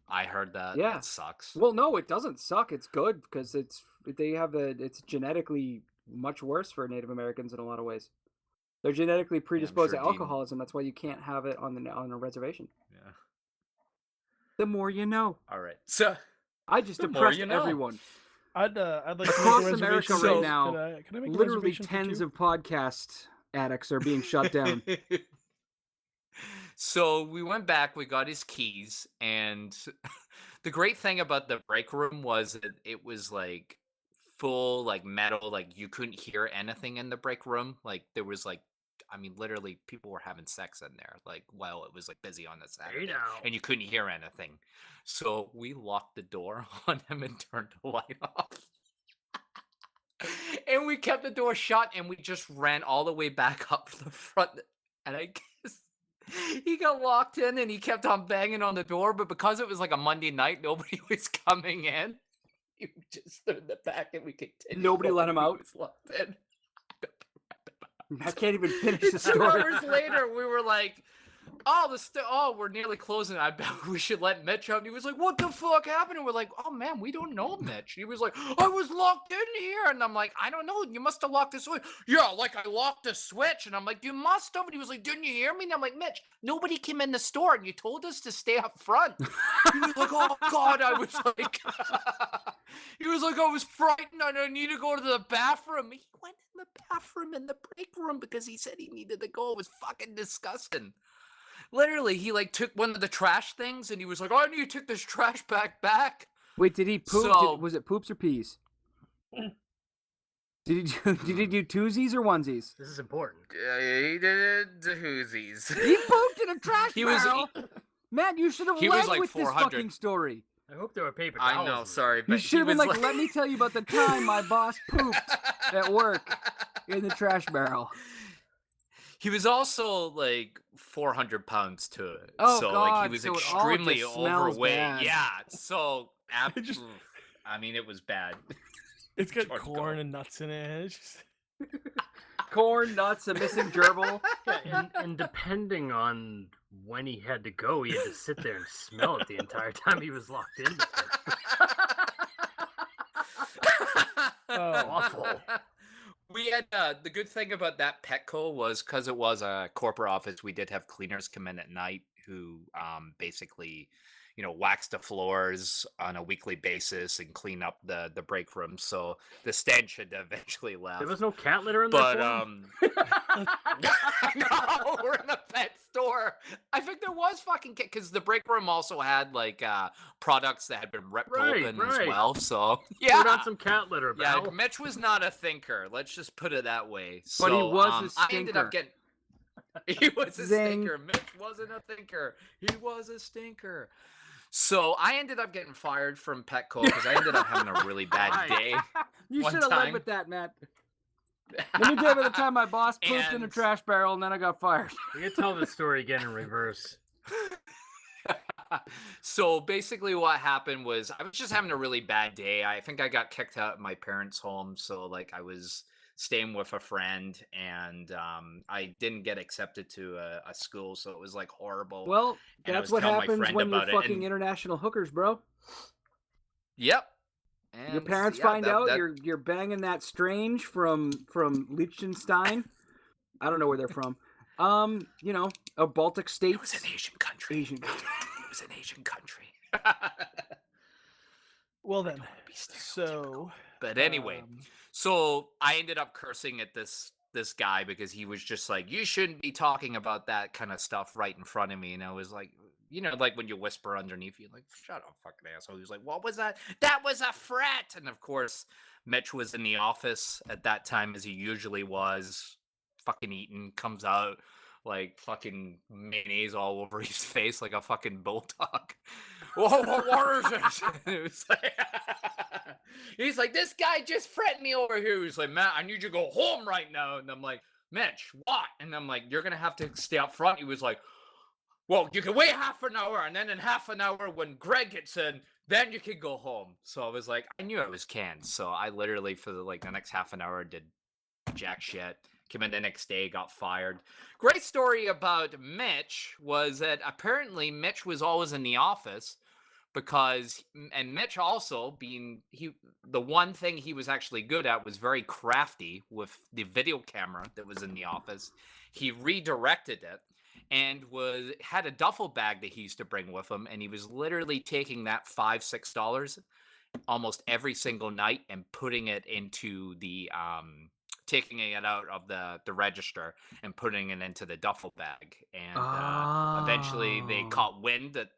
I heard that. Yeah. That sucks. Well, no, it doesn't suck. It's good because it's genetically much worse for Native Americans in a lot of ways. They're genetically predisposed sure to Dean- alcoholism. That's why you can't have it on a reservation. Yeah. The more you know. All right. So I just The more depressed you know. everyone. I'd like to make Across a America reservation. right So, now, could I make a Literally reservation for tens two? of podcast addicts are being shut down. So we went back, we got his keys, and the great thing about the break room was that it was full metal, you couldn't hear anything in the break room. There was I mean, literally people were having sex in there, while it was busy on the Saturday, now. and you couldn't hear anything. So we locked the door on him and turned the light off. And we kept the door shut and we just ran all the way back up to the front. And I guess he got locked in and he kept on banging on the door, but because it was a Monday night, nobody was coming in. He just stood in the back and we continued. Nobody let him going. He out? was locked in. I can't even finish the 2 story. hours later, we were like, oh, we're nearly closing. I bet we should let Mitch out. And he was like, what the fuck happened? And we're like, oh man, we don't know Mitch. He was like, I was locked in here. And I'm like, I don't know. You must have locked the switch. Yeah, like I locked the switch. And I'm like, you must have. And he was like, didn't you hear me? And I'm like, Mitch, nobody came in the store and you told us to stay up front. He was like, oh God. I was like, he was like, I was frightened and I need to go to the bathroom. He went in the bathroom in the break room because he said he needed to go. It was fucking disgusting. Literally, he like took one of the trash things and he was like, oh, I need to take this trash bag back. Wait, did he poop? So- Was it poops or peas? Did he do twosies or onesies? This is important. He did the Hoosies. He pooped in a trash He was- barrel. Matt, you should have he led was like with this 400. fucking story. I hope there were paper I towels. know, in sorry, You but should have he been was like, let me tell you about the time my boss pooped at work in the trash barrel. He was also like 400 pounds to it. Oh, so like he God, was so it all extremely just smells overweight. bad. Yeah. So just- I mean it was bad. It's got George, corn go. and nuts in it. It's just... Corn, nuts, a missing gerbil. Yeah, and depending on when he had to go, he had to sit there and smell it the entire time he was locked in. Awful. We had the good thing about that Petco was because it was a corporate office. We did have cleaners come in at night who basically, wax the floors on a weekly basis and clean up the break rooms. So the stench had eventually left. There was no cat litter in there. But for him? no, we're in a pet store. I think there was fucking because the break room also had like products that had been ripped open as right. well. So Put on some cat litter, yeah, Val. Mitch was not a thinker. Let's just put it that way. But he So, was a I ended up stinker. getting. He was a Zing. stinker. Mitch wasn't a thinker. He was a stinker. So I ended up getting fired from Petco because I ended up having a really bad Why? day. You One should have led time. with that, Matt. Let me tell you about the time my boss pooped in a And- trash barrel and then I got fired. We can tell this story again in reverse. So basically what happened was I was just having a really bad day. I think I got kicked out of my parents' home. So like I was staying with a friend and I didn't get accepted to a school. So it was like horrible. Well, And I that's was what telling my happens friend when you're about it, fucking and- international hookers, bro. Yep. Your And, parents yeah, find that- out that- you're banging that strange from Liechtenstein. I don't know where they're from. A Baltic state. It was an Asian country. Asian country. It was an Asian country. Well then, wanna be so But anyway, um, so I ended up cursing at this guy because he was just like, you shouldn't be talking about that kind of stuff right in front of me. And I was like, like when you whisper underneath you, like, shut up, fucking asshole. He was like, what was that? That was a threat. And of course, Mitch was in the office at that time, as he usually was, fucking eating, comes out like fucking mayonnaise all over his face like a fucking bulldog. Whoa, what is this? And it was like, he's like, this guy just threatened me over here. He's like, Matt, I need you to go home right now. And I'm like, Mitch, what? And I'm like, you're gonna have to stay up front. He was like, well, you can wait half an hour, and then in half an hour when Greg gets in, then you can go home. So I was like, I knew I was canned. So I literally for the next half an hour did jack shit. Came in the next day, got fired. Great story about Mitch was that apparently Mitch was always in the office because, and Mitch also being the one thing he was actually good at was very crafty with the video camera that was in the office. He redirected it and had a duffel bag that he used to bring with him, and he was literally taking that $5-6 almost every single night and putting it into the taking it out of the register and putting it into the duffel bag. And eventually they Oh. caught wind that,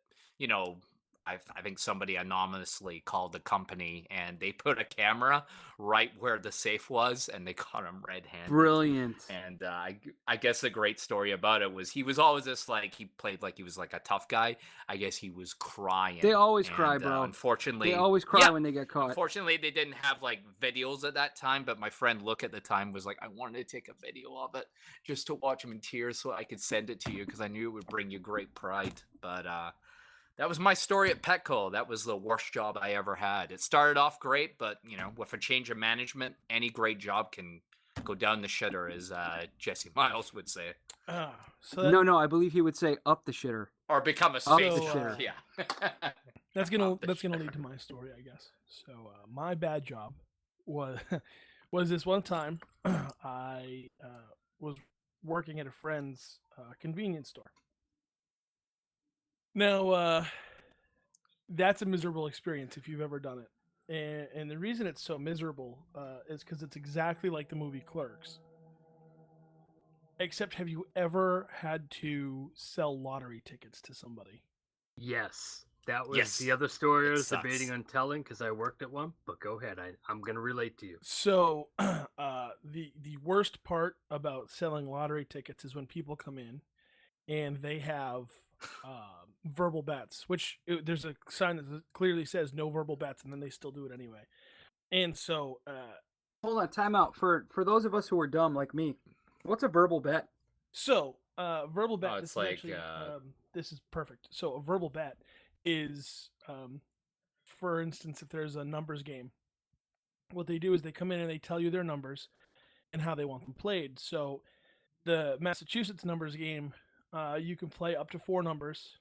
I think somebody anonymously called the company and they put a camera right where the safe was and they caught him red-handed. Brilliant. And I guess the great story about it was he was always just like, he played like he was like a tough guy. I guess he was crying. They always cry, And, bro. Unfortunately, They always cry yeah, when they get caught. unfortunately, they didn't have like videos at that time, but my friend Look at the time was like, I wanted to take a video of it just to watch him in tears so I could send it to you because I knew it would bring you great pride. But that was my story at Petco. That was the worst job I ever had. It started off great, but with a change of management, any great job can go down the shitter, as Jesse Miles would say, So that, No, I believe he would say up the shitter. or become a Up space the shitter. Yeah. that's gonna Up the lead to my story, I guess. So my bad job was was this one time I was working at a friend's convenience store. Now that's a miserable experience if you've ever done it, and the reason it's so miserable is because it's exactly like the movie Clerks. Except, have you ever had to sell lottery tickets to somebody? Yes. That was Yes, the other story I it was sucks. debating on telling because I worked at one. But go ahead. I'm going to relate to you. So, the worst part about selling lottery tickets is when people come in and they have verbal bets, which there's a sign that clearly says no verbal bets, and then they still do it anyway. And so, Hold on, time out. For those of us who are dumb like me, what's a verbal bet? verbal bet. Oh, This it's is like, actually this is perfect. So, a verbal bet is, for instance, if there's a numbers game, what they do is they come in and they tell you their numbers and how they want them played. So, the Massachusetts numbers game, you can play up to 4 numbers,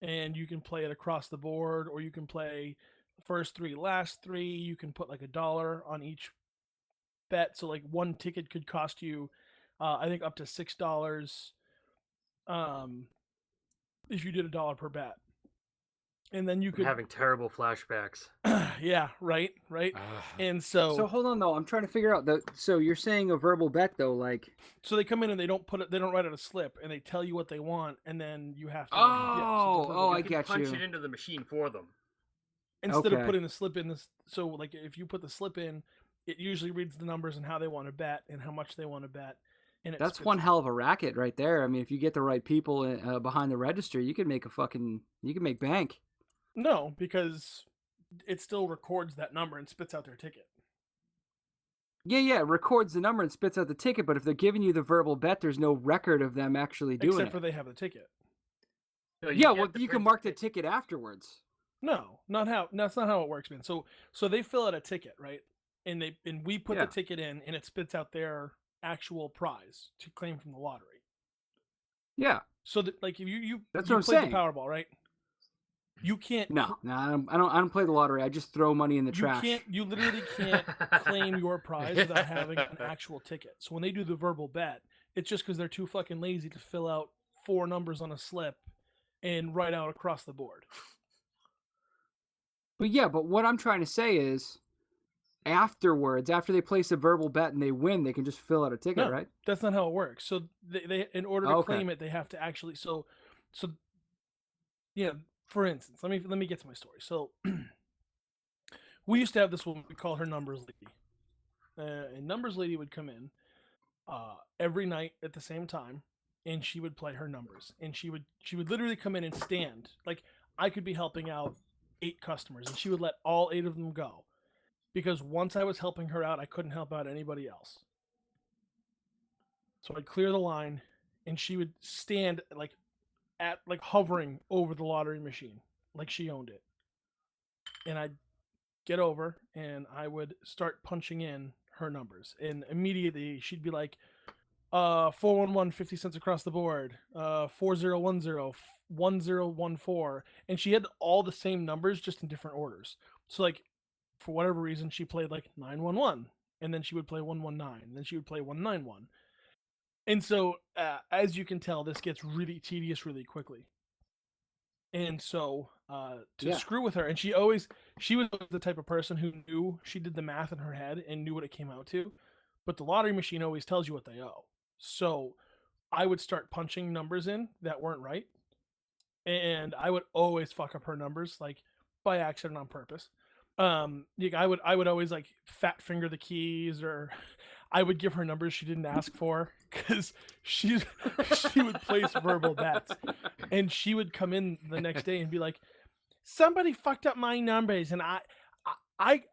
and you can play it across the board, or you can play first 3, last 3. You can put like $1 on each bet. So like one ticket could cost you, I think, up to $6. If you did $1 per bet, and then you I'm could, having terrible flashbacks. yeah, right. Ugh. And So hold on though, I'm trying to figure out so you're saying a verbal bet though, like so they come in and they don't write out a slip, and they tell you what they want, and then you have to. I You can get punch you. it into the machine for them. Instead of Okay. putting the slip in this, so like if you put the slip in, it usually reads the numbers and how they want to bet and how much they want to bet, and That's spits one it. hell of a racket right there. I mean, if you get the right people behind the register, you can make bank. No, because it still records that number and spits out their ticket. Yeah, it records the number and spits out the ticket, but if they're giving you the verbal bet, there's no record of them actually doing Except for it. they have the ticket. No, Yeah, get well, the you can printed mark the ticket afterwards. No, not how. That's not how it works, man. So they fill out a ticket, right? And we put Yeah. the ticket in, and it spits out their actual prize to claim from the lottery. Yeah. So that, like, if you That's you what I'm played saying. the Powerball, right? You can't. No, I don't play the lottery. I just throw money in the trash. You literally can't claim your prize without having an actual ticket. So when they do the verbal bet, it's just because they're too fucking lazy to fill out 4 numbers on a slip and write out across the board. But what I'm trying to say is, afterwards, after they place a verbal bet and they win, they can just fill out a ticket, No, right? that's not how it works. So they in order to Okay. claim it, they have to actually yeah. For instance, let me get to my story. So we used to have this woman. We call her Numbers Lady, and Numbers Lady would come in every night at the same time, and she would play her numbers. And she would literally come in and stand. Like, I could be helping out 8 customers, and she would let all 8 of them go, because once I was helping her out, I couldn't help out anybody else. So I'd clear the line, and she would stand like hovering over the lottery machine, like she owned it. And I'd get over, and I would start punching in her numbers, and immediately she'd be like, 411, 50 cents across the board, 4010, 1014, and she had all the same numbers, just in different orders. So, like, for whatever reason, she played like 911, and then she would play 119, and then she would play 191. And so, as you can tell, this gets really tedious really quickly. And so, to screw with her, and she was the type of person who knew, she did the math in her head and knew what it came out to, but the lottery machine always tells you what they owe. So I would start punching numbers in that weren't right, and I would always fuck up her numbers, like, by accident, on purpose. I would always, like, fat finger the keys, or I would give her numbers she didn't ask for, because she would place verbal bets, and she would come in the next day and be like, somebody fucked up my numbers, and that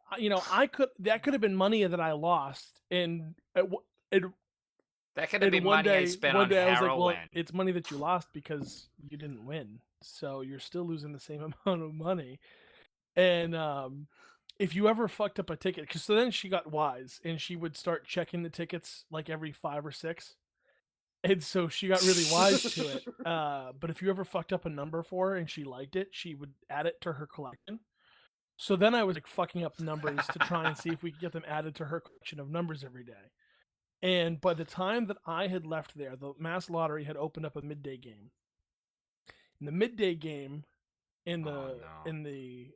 could have been money that I lost, and That could have been one money I day, spent one on day I was like, heroin. well, it's money that you lost because you didn't win, so you're still losing the same amount of money. And if you ever fucked up a ticket, because so then she got wise and she would start checking the tickets like every 5 or 6. And so she got really wise to it. But if you ever fucked up a number for her and she liked it, she would add it to her collection. So then I was like fucking up numbers to try and see if we could get them added to her collection of numbers every day. And by the time that I had left there, the Mass Lottery had opened up a midday game. In the midday game, in the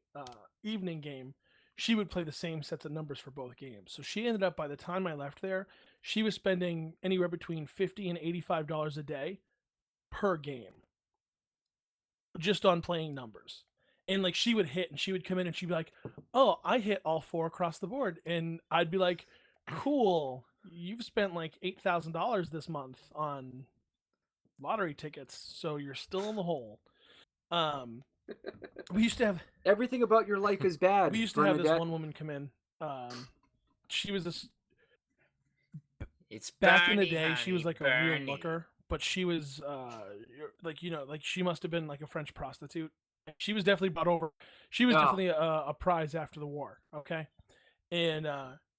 evening game, she would play the same sets of numbers for both games. So she ended up, by the time I left there, she was spending anywhere between $50 and $85 a day per game just on playing numbers. And like she would hit and she would come in and she'd be like, "Oh, I hit all 4 across the board." And I'd be like, "Cool. You've spent like $8,000 this month on lottery tickets, so you're still in the hole." We used to have Everything about your life is bad. we used to have this Bernadette. one woman come in. She was this It's back in the Bernie, day. She was honey, like a real Bernie. looker, but she was like like she must have been like a French prostitute. She was definitely brought over. She was Oh. definitely a prize after the war. Okay, and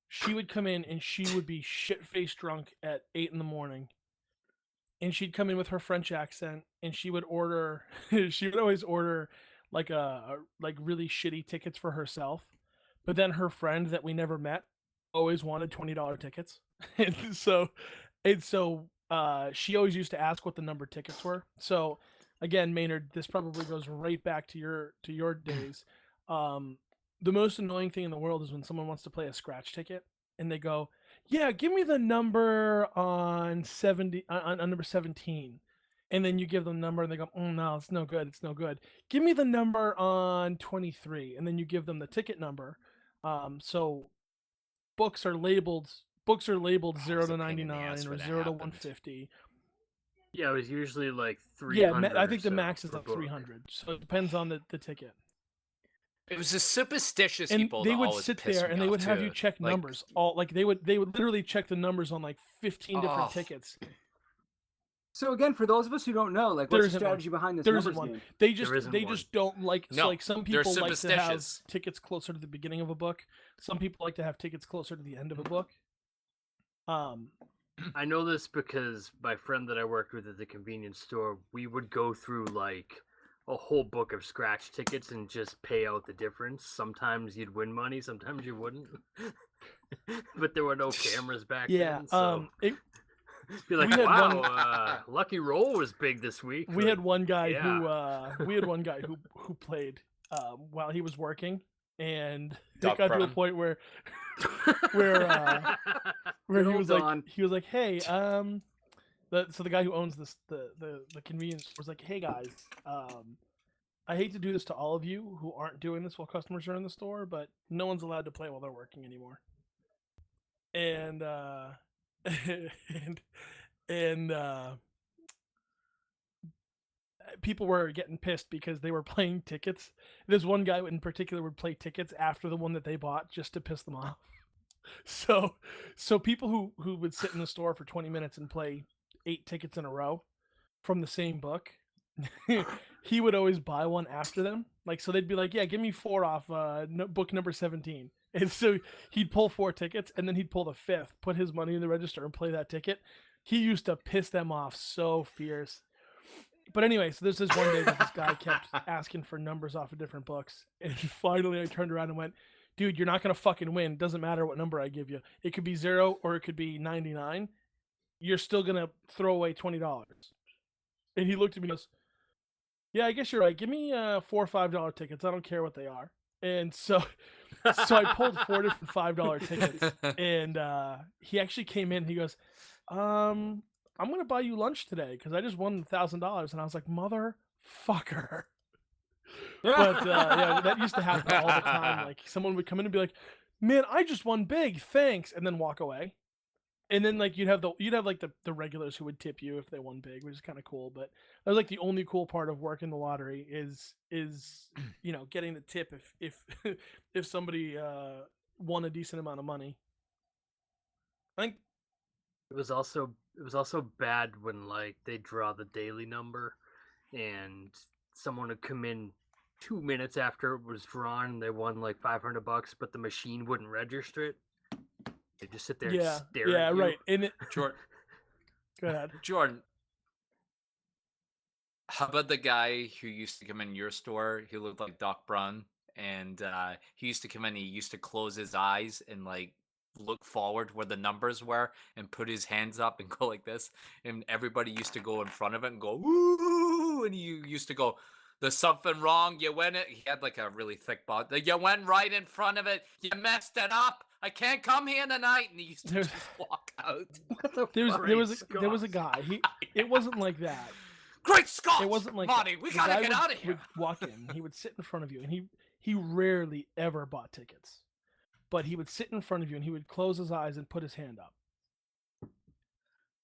she would come in and she would be shit faced drunk at 8 in the morning. And she'd come in with her French accent, and she would order. She would always order like like really shitty tickets for herself, but then her friend that we never met always wanted $20 tickets, and so she always used to ask what the number tickets were. So again, Maynard, this probably goes right back to your days. The most annoying thing in the world is when someone wants to play a scratch ticket and they go, "Yeah, give me the number on 70 on number 17." And then you give them the number and they go, "No, it's no good. It's no good. Give me the number on 23." And then you give them the ticket number. So books are labeled 0 it's to a pain in the 99 ass or when that 0 to happens. 150. Yeah, it was usually like Yeah, 300. I think the or so max is per like book. 300. So it depends on the ticket. It was the superstitious And people they that would always sit pissed there me and they off, would have too. you check Like, numbers. All like they would literally check the numbers on like 15 different Oh. tickets. So again, for those of us who don't know, like There what's the isn't one. strategy behind this There numbers isn't one. game? They just There isn't they one. just don't like so No, like some they're people like to have superstitious. tickets closer to the beginning of a book. Some people like to have tickets closer to the end of a book. I know this because my friend that I worked with at the convenience store, we would go through like a whole book of scratch tickets and just pay out the difference. Sometimes you'd win money, sometimes you wouldn't. But there were no cameras back Yeah. then, so be like, we had wow, one- Lucky Roll was big this week. we Like, had one guy yeah. who played while he was working, and it Doc got to a Brown. point where where Good he old was Don. like, "Hey, so the guy who owns the convenience was like, "Hey guys, I hate to do this to all of you who aren't doing this while customers are in the store, but no one's allowed to play while they're working anymore." And and people were getting pissed because they were playing tickets. This one guy in particular would play tickets after the one that they bought just to piss them off. So people who would sit in the store for 20 minutes and play 8 tickets in a row from the same book, he would always buy one after them. Like, so they'd be like, "Yeah, give me 4 off book number 17." And so he'd pull 4 tickets and then he'd pull the 5th, put his money in the register and play that ticket. He used to piss them off so fierce. But anyway, so there's this one day that this guy kept asking for numbers off of different books. And finally I turned around and went, "Dude, you're not going to fucking win. It doesn't matter what number I give you. It could be 0 or it could be 99. You're still going to throw away $20. And he looked at me and goes, "Yeah, I guess you're right. Give me $4 or $5 tickets. I don't care what they are." And so I pulled 4 different $5 tickets. And he actually came in and he goes, "I'm going to buy you lunch today because I just won $1,000. And I was like, "Motherfucker." But yeah, that used to happen all the time. Like someone would come in and be like, "Man, I just won big, thanks," and then walk away. And then like you'd have like the regulars who would tip you if they won big, which is kind of cool. But that was like the only cool part of working the lottery is getting the tip if if somebody won a decent amount of money. I think It was also bad when like they draw the daily number and someone would come in 2 minutes after it was drawn, they won like $500, but the machine wouldn't register it. They just sit there and stare yeah, at you. right. And Jordan, go ahead. Jordan, how about the guy who used to come in your store? He looked like Doc Brown, and he used to come in. He used to close his eyes and like look forward where the numbers were, and put his hands up and go like this. And everybody used to go in front of it and go woo, and he used to go, "There's something wrong. You went it." He had like a really thick body. You went right in front of it. You messed it up. I can't come here tonight. And he used to just walk out. There was a guy. It wasn't like that. Great Scott! It wasn't like Monty, that. we The gotta guy get out of here. would walk in. He would sit in front of you, and he rarely ever bought tickets, but he would sit in front of you, and he would close his eyes and put his hand up.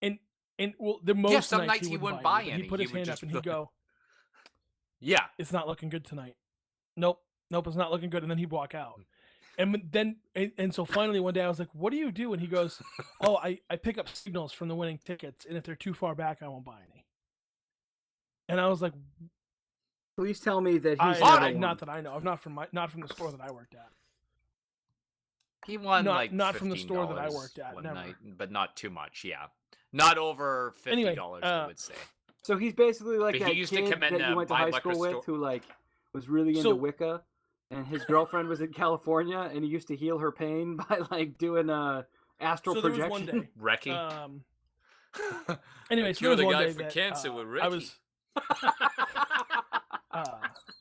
And well, the most some nights he wouldn't buy buy any. any. He'd put He his would hand up just and he'd go, "Yeah, it's not looking good tonight. Nope, it's not looking good." And then he'd walk out. And so finally one day I was like, "What do you do?" And he goes, "Oh, I pick up signals from the winning tickets, and if they're too far back, I won't buy any." And I was like, Please tell me that he's not that I know of, not from the store that I worked at. He won not from the store that I $15 worked at, one never. night, but not too much. Yeah, not over $50. Anyway, I would say. So he's basically like But that he used to kid come in that to you went to buy high liquor school with store- who like was really into So- Wicca, and his girlfriend was in California, and he used to heal her pain by like doing astral So there projection. was one day. Reiki. Anyway, so Cure there was the one guy day for that cancer with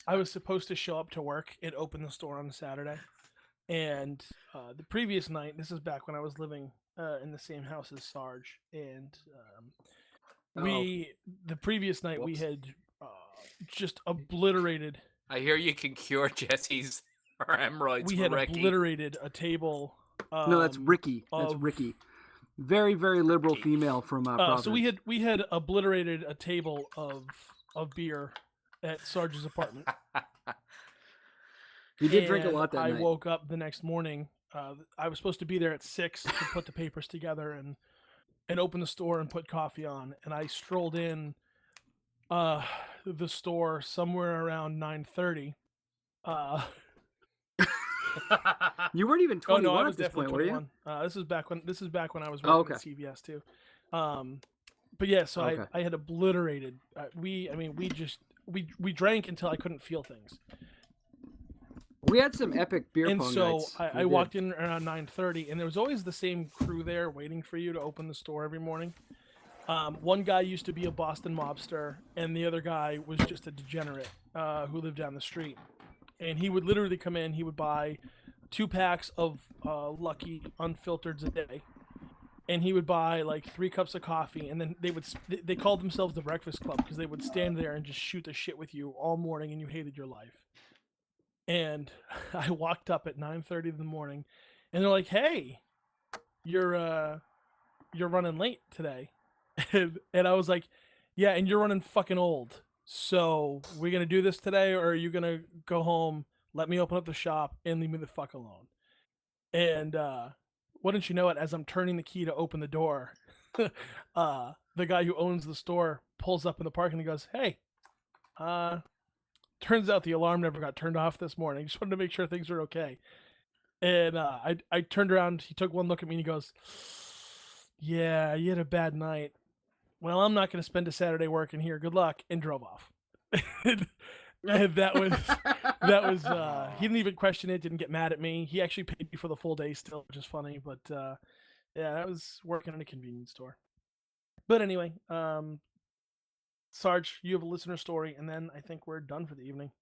I was supposed to show up to work and open the store on a Saturday, and the previous night, this is back when I was living in the same house as Sarge, and the previous night we had just obliterated. I hear you can cure Jesse's hemorrhoids. We with had Reiki. obliterated a table. No, that's Ricky. That's of- Ricky. Very, very liberal female from Providence. So we had obliterated a table of beer at Sarge's apartment. You did drink a And lot that I night. woke up the next morning. I was supposed to be there at 6 to put the papers together and open the store and put coffee on. And I strolled in the store somewhere around 9:30. You weren't even Oh 21 no, I at was this definitely point, were you? 21. This is back when I was Oh, working at CVS too. But yeah, so Okay. I had obliterated. We drank until I couldn't feel things. We had some epic beer And pong so nights. I walked in around 9:30, and there was always the same crew there waiting for you to open the store every morning. One guy used to be a Boston mobster, and the other guy was just a degenerate who lived down the street. And he would literally come in. He would buy 2 packs of Lucky Unfiltereds a day, and he would buy like 3 cups of coffee. And then they called themselves the Breakfast Club because they would stand there and just shoot the shit with you all morning, and you hated your life. And I walked up at 9:30 in the morning, and they're like, "Hey, you're running late today," and I was like, "Yeah, and you're running fucking old. So we're gonna do this today, or are you gonna go home, let me open up the shop, and leave me the fuck alone?" And wouldn't you know it, as I'm turning the key to open the door, the guy who owns the store pulls up in the park and he goes, "Hey, turns out the alarm never got turned off this morning. Just wanted to make sure things were okay." And I turned around. He took one look at me and he goes, "Yeah, you had a bad night. Well, I'm not going to spend a Saturday working here. Good luck," and drove off. And that was he didn't even question it. Didn't get mad at me. He actually paid me for the full day still, which is funny. But yeah, I was working in a convenience store. But anyway, Sarge, you have a listener story, and then I think we're done for the evening.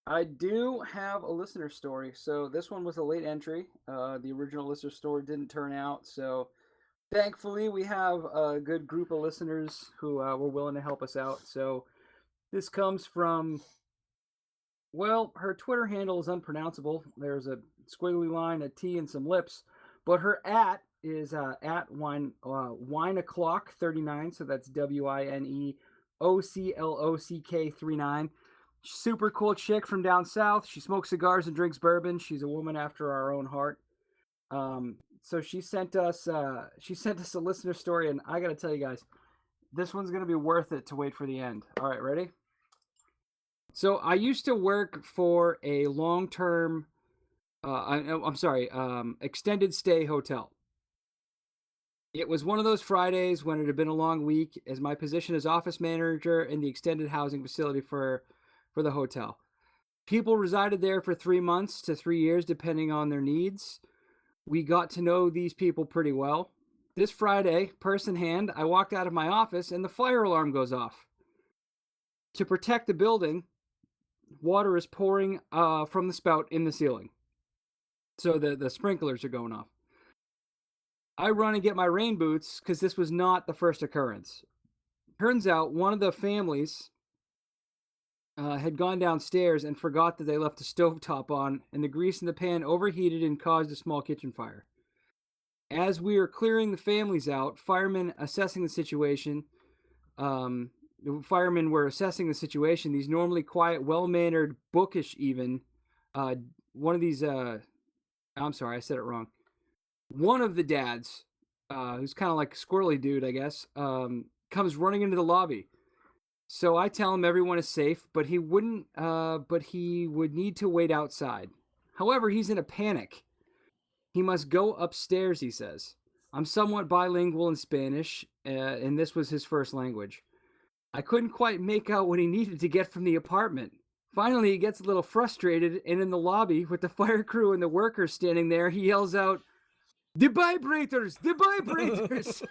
I do have a listener story. So this one was a late entry. The original listener story didn't turn out. So thankfully, we have a good group of listeners who were willing to help us out. So this comes from, well, her Twitter handle is unpronounceable. There's a squiggly line, a T, and some lips. But her @ is at wineoclock39. So that's WINEOCLOCK39. Super cool chick from down south. She smokes cigars and drinks bourbon. She's a woman after our own heart. So she sent us a listener story, and I gotta tell you guys, this one's gonna be worth it to wait for the end. All right, ready? So I used to work for a long-term, extended stay hotel. It was one of those Fridays when it had been a long week, as my position as office manager in the extended housing facility for the hotel. People resided there for 3 months to 3 years, depending on their needs. We got to know these people pretty well. This Friday, purse in hand, I walked out of my office and the fire alarm goes off. To protect the building, water is pouring from the spout in the ceiling. So the sprinklers are going off. I run and get my rain boots because this was not the first occurrence. Turns out one of the families had gone downstairs and forgot that they left the stovetop on, and the grease in the pan overheated and caused a small kitchen fire. As we are clearing the families out, firemen assessing the situation, the firemen were assessing the situation. These normally quiet, well-mannered, bookish even, one of these, I'm sorry, I said it wrong. One of the dads, who's kind of like a squirrely dude, I guess, comes running into the lobby. So I tell him everyone is safe, but he wouldn't. But he would need to wait outside. However, he's in a panic. He must go upstairs, he says. I'm somewhat bilingual in Spanish, and this was his first language. I couldn't quite make out what he needed to get from the apartment. Finally, he gets a little frustrated, and in the lobby, with the fire crew and the workers standing there, he yells out, "The vibrators! The vibrators!"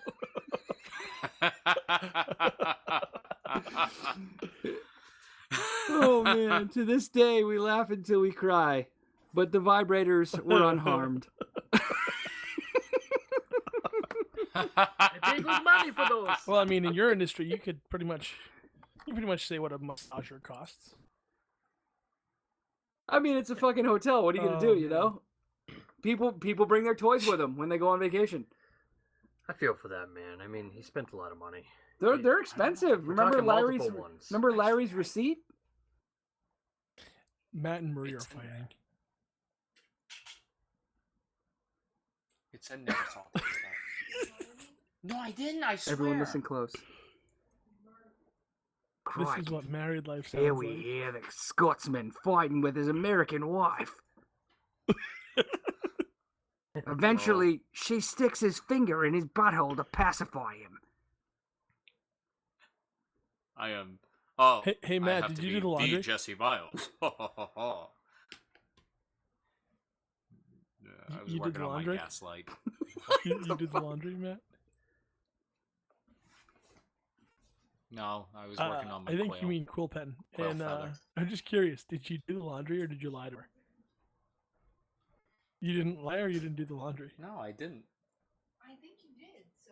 Oh man, to this day we laugh until we cry, but the vibrators were unharmed. I pay good money for those. Well, I mean, in your industry, you pretty much say what a massager costs. I mean, it's a fucking hotel. What are you gonna do? You know, people bring their toys with them when they go on vacation. I feel for that man. I mean, he spent a lot of money. They're expensive. We're Remember talking multiple ones. Larry's receipt? Matt and Marie are fighting. It's in there. No, I didn't. I swear. Everyone listen close. This is what married life sounds Here we like. hear the Scotsman fighting with his American wife. Eventually, she sticks his finger in his butthole to pacify him. I am. Oh, Hey, Matt, did you do the laundry? Jesse Miles. Yeah, I was You did working the on laundry? my gaslight. You did the laundry, Matt? No, I was working on my I think quail. you mean quill pen. Quail And feather. I'm just curious, did you do the laundry or did you lie to her? You didn't lie or you didn't do the laundry? No, I didn't. I think you did, so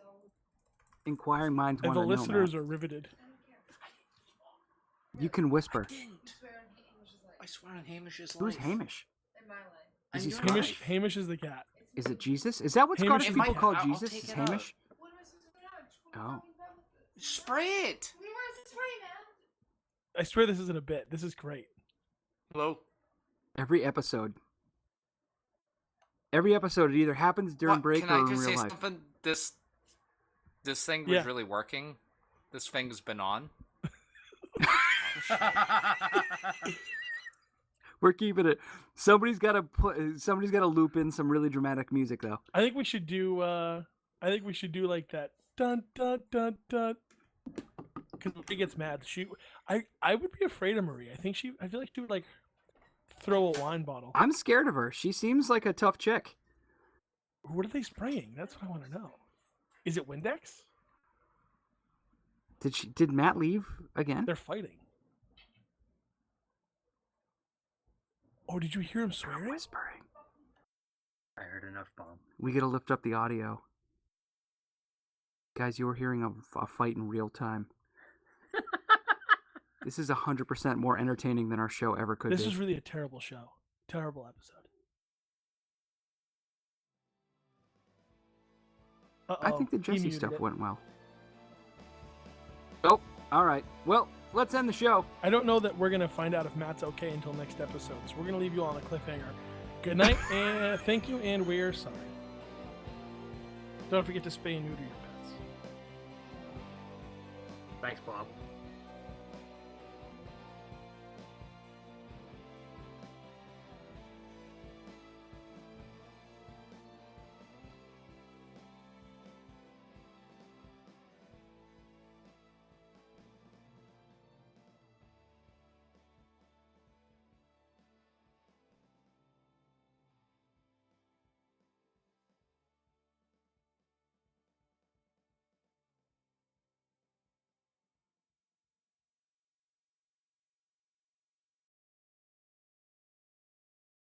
Inquiring minds And want the to know, listeners Matt. are riveted. You can whisper. I swear on Hamish's Who's Hamish? in my life. Is he your Scottish? life. Hamish is the cat. Is it Jesus? Is that what Hamish Scottish is people the call cat. I'll Jesus? take Is it out. Hamish? What am I supposed to pronounce? What Oh. are we talking about with this? Spray it. We were this way, man. I swear this isn't a bit. This is great. Hello. Every episode. Every episode, it either happens during break Can or I in just real say life. something? This thing was Yeah. really working. This thing's been on. We're keeping it. Somebody's got to loop in some really dramatic music though. I think we should do like that dun dun dun dun. Because Marie gets mad. I would be afraid of Marie. I feel like she would like throw a wine bottle. I'm scared of her. She seems like a tough chick. What are they spraying? That's what I want to know. Is it Windex? Did Matt leave again? They're fighting. Oh, did you hear him swearing? Whispering. I heard enough, Bomb. We gotta lift up the audio. Guys, you were hearing a fight in real time. This is 100% more entertaining than our show ever could This be. is really a terrible show. Terrible episode. I think the he Jesse muted stuff it. went well. Oh, all right. Well, let's end the show. I don't know that we're going to find out if Matt's okay until next episode, so we're going to leave you on a cliffhanger. Good night, and thank you, and we're sorry. Don't forget to spay and neuter your pets. Thanks, Bob.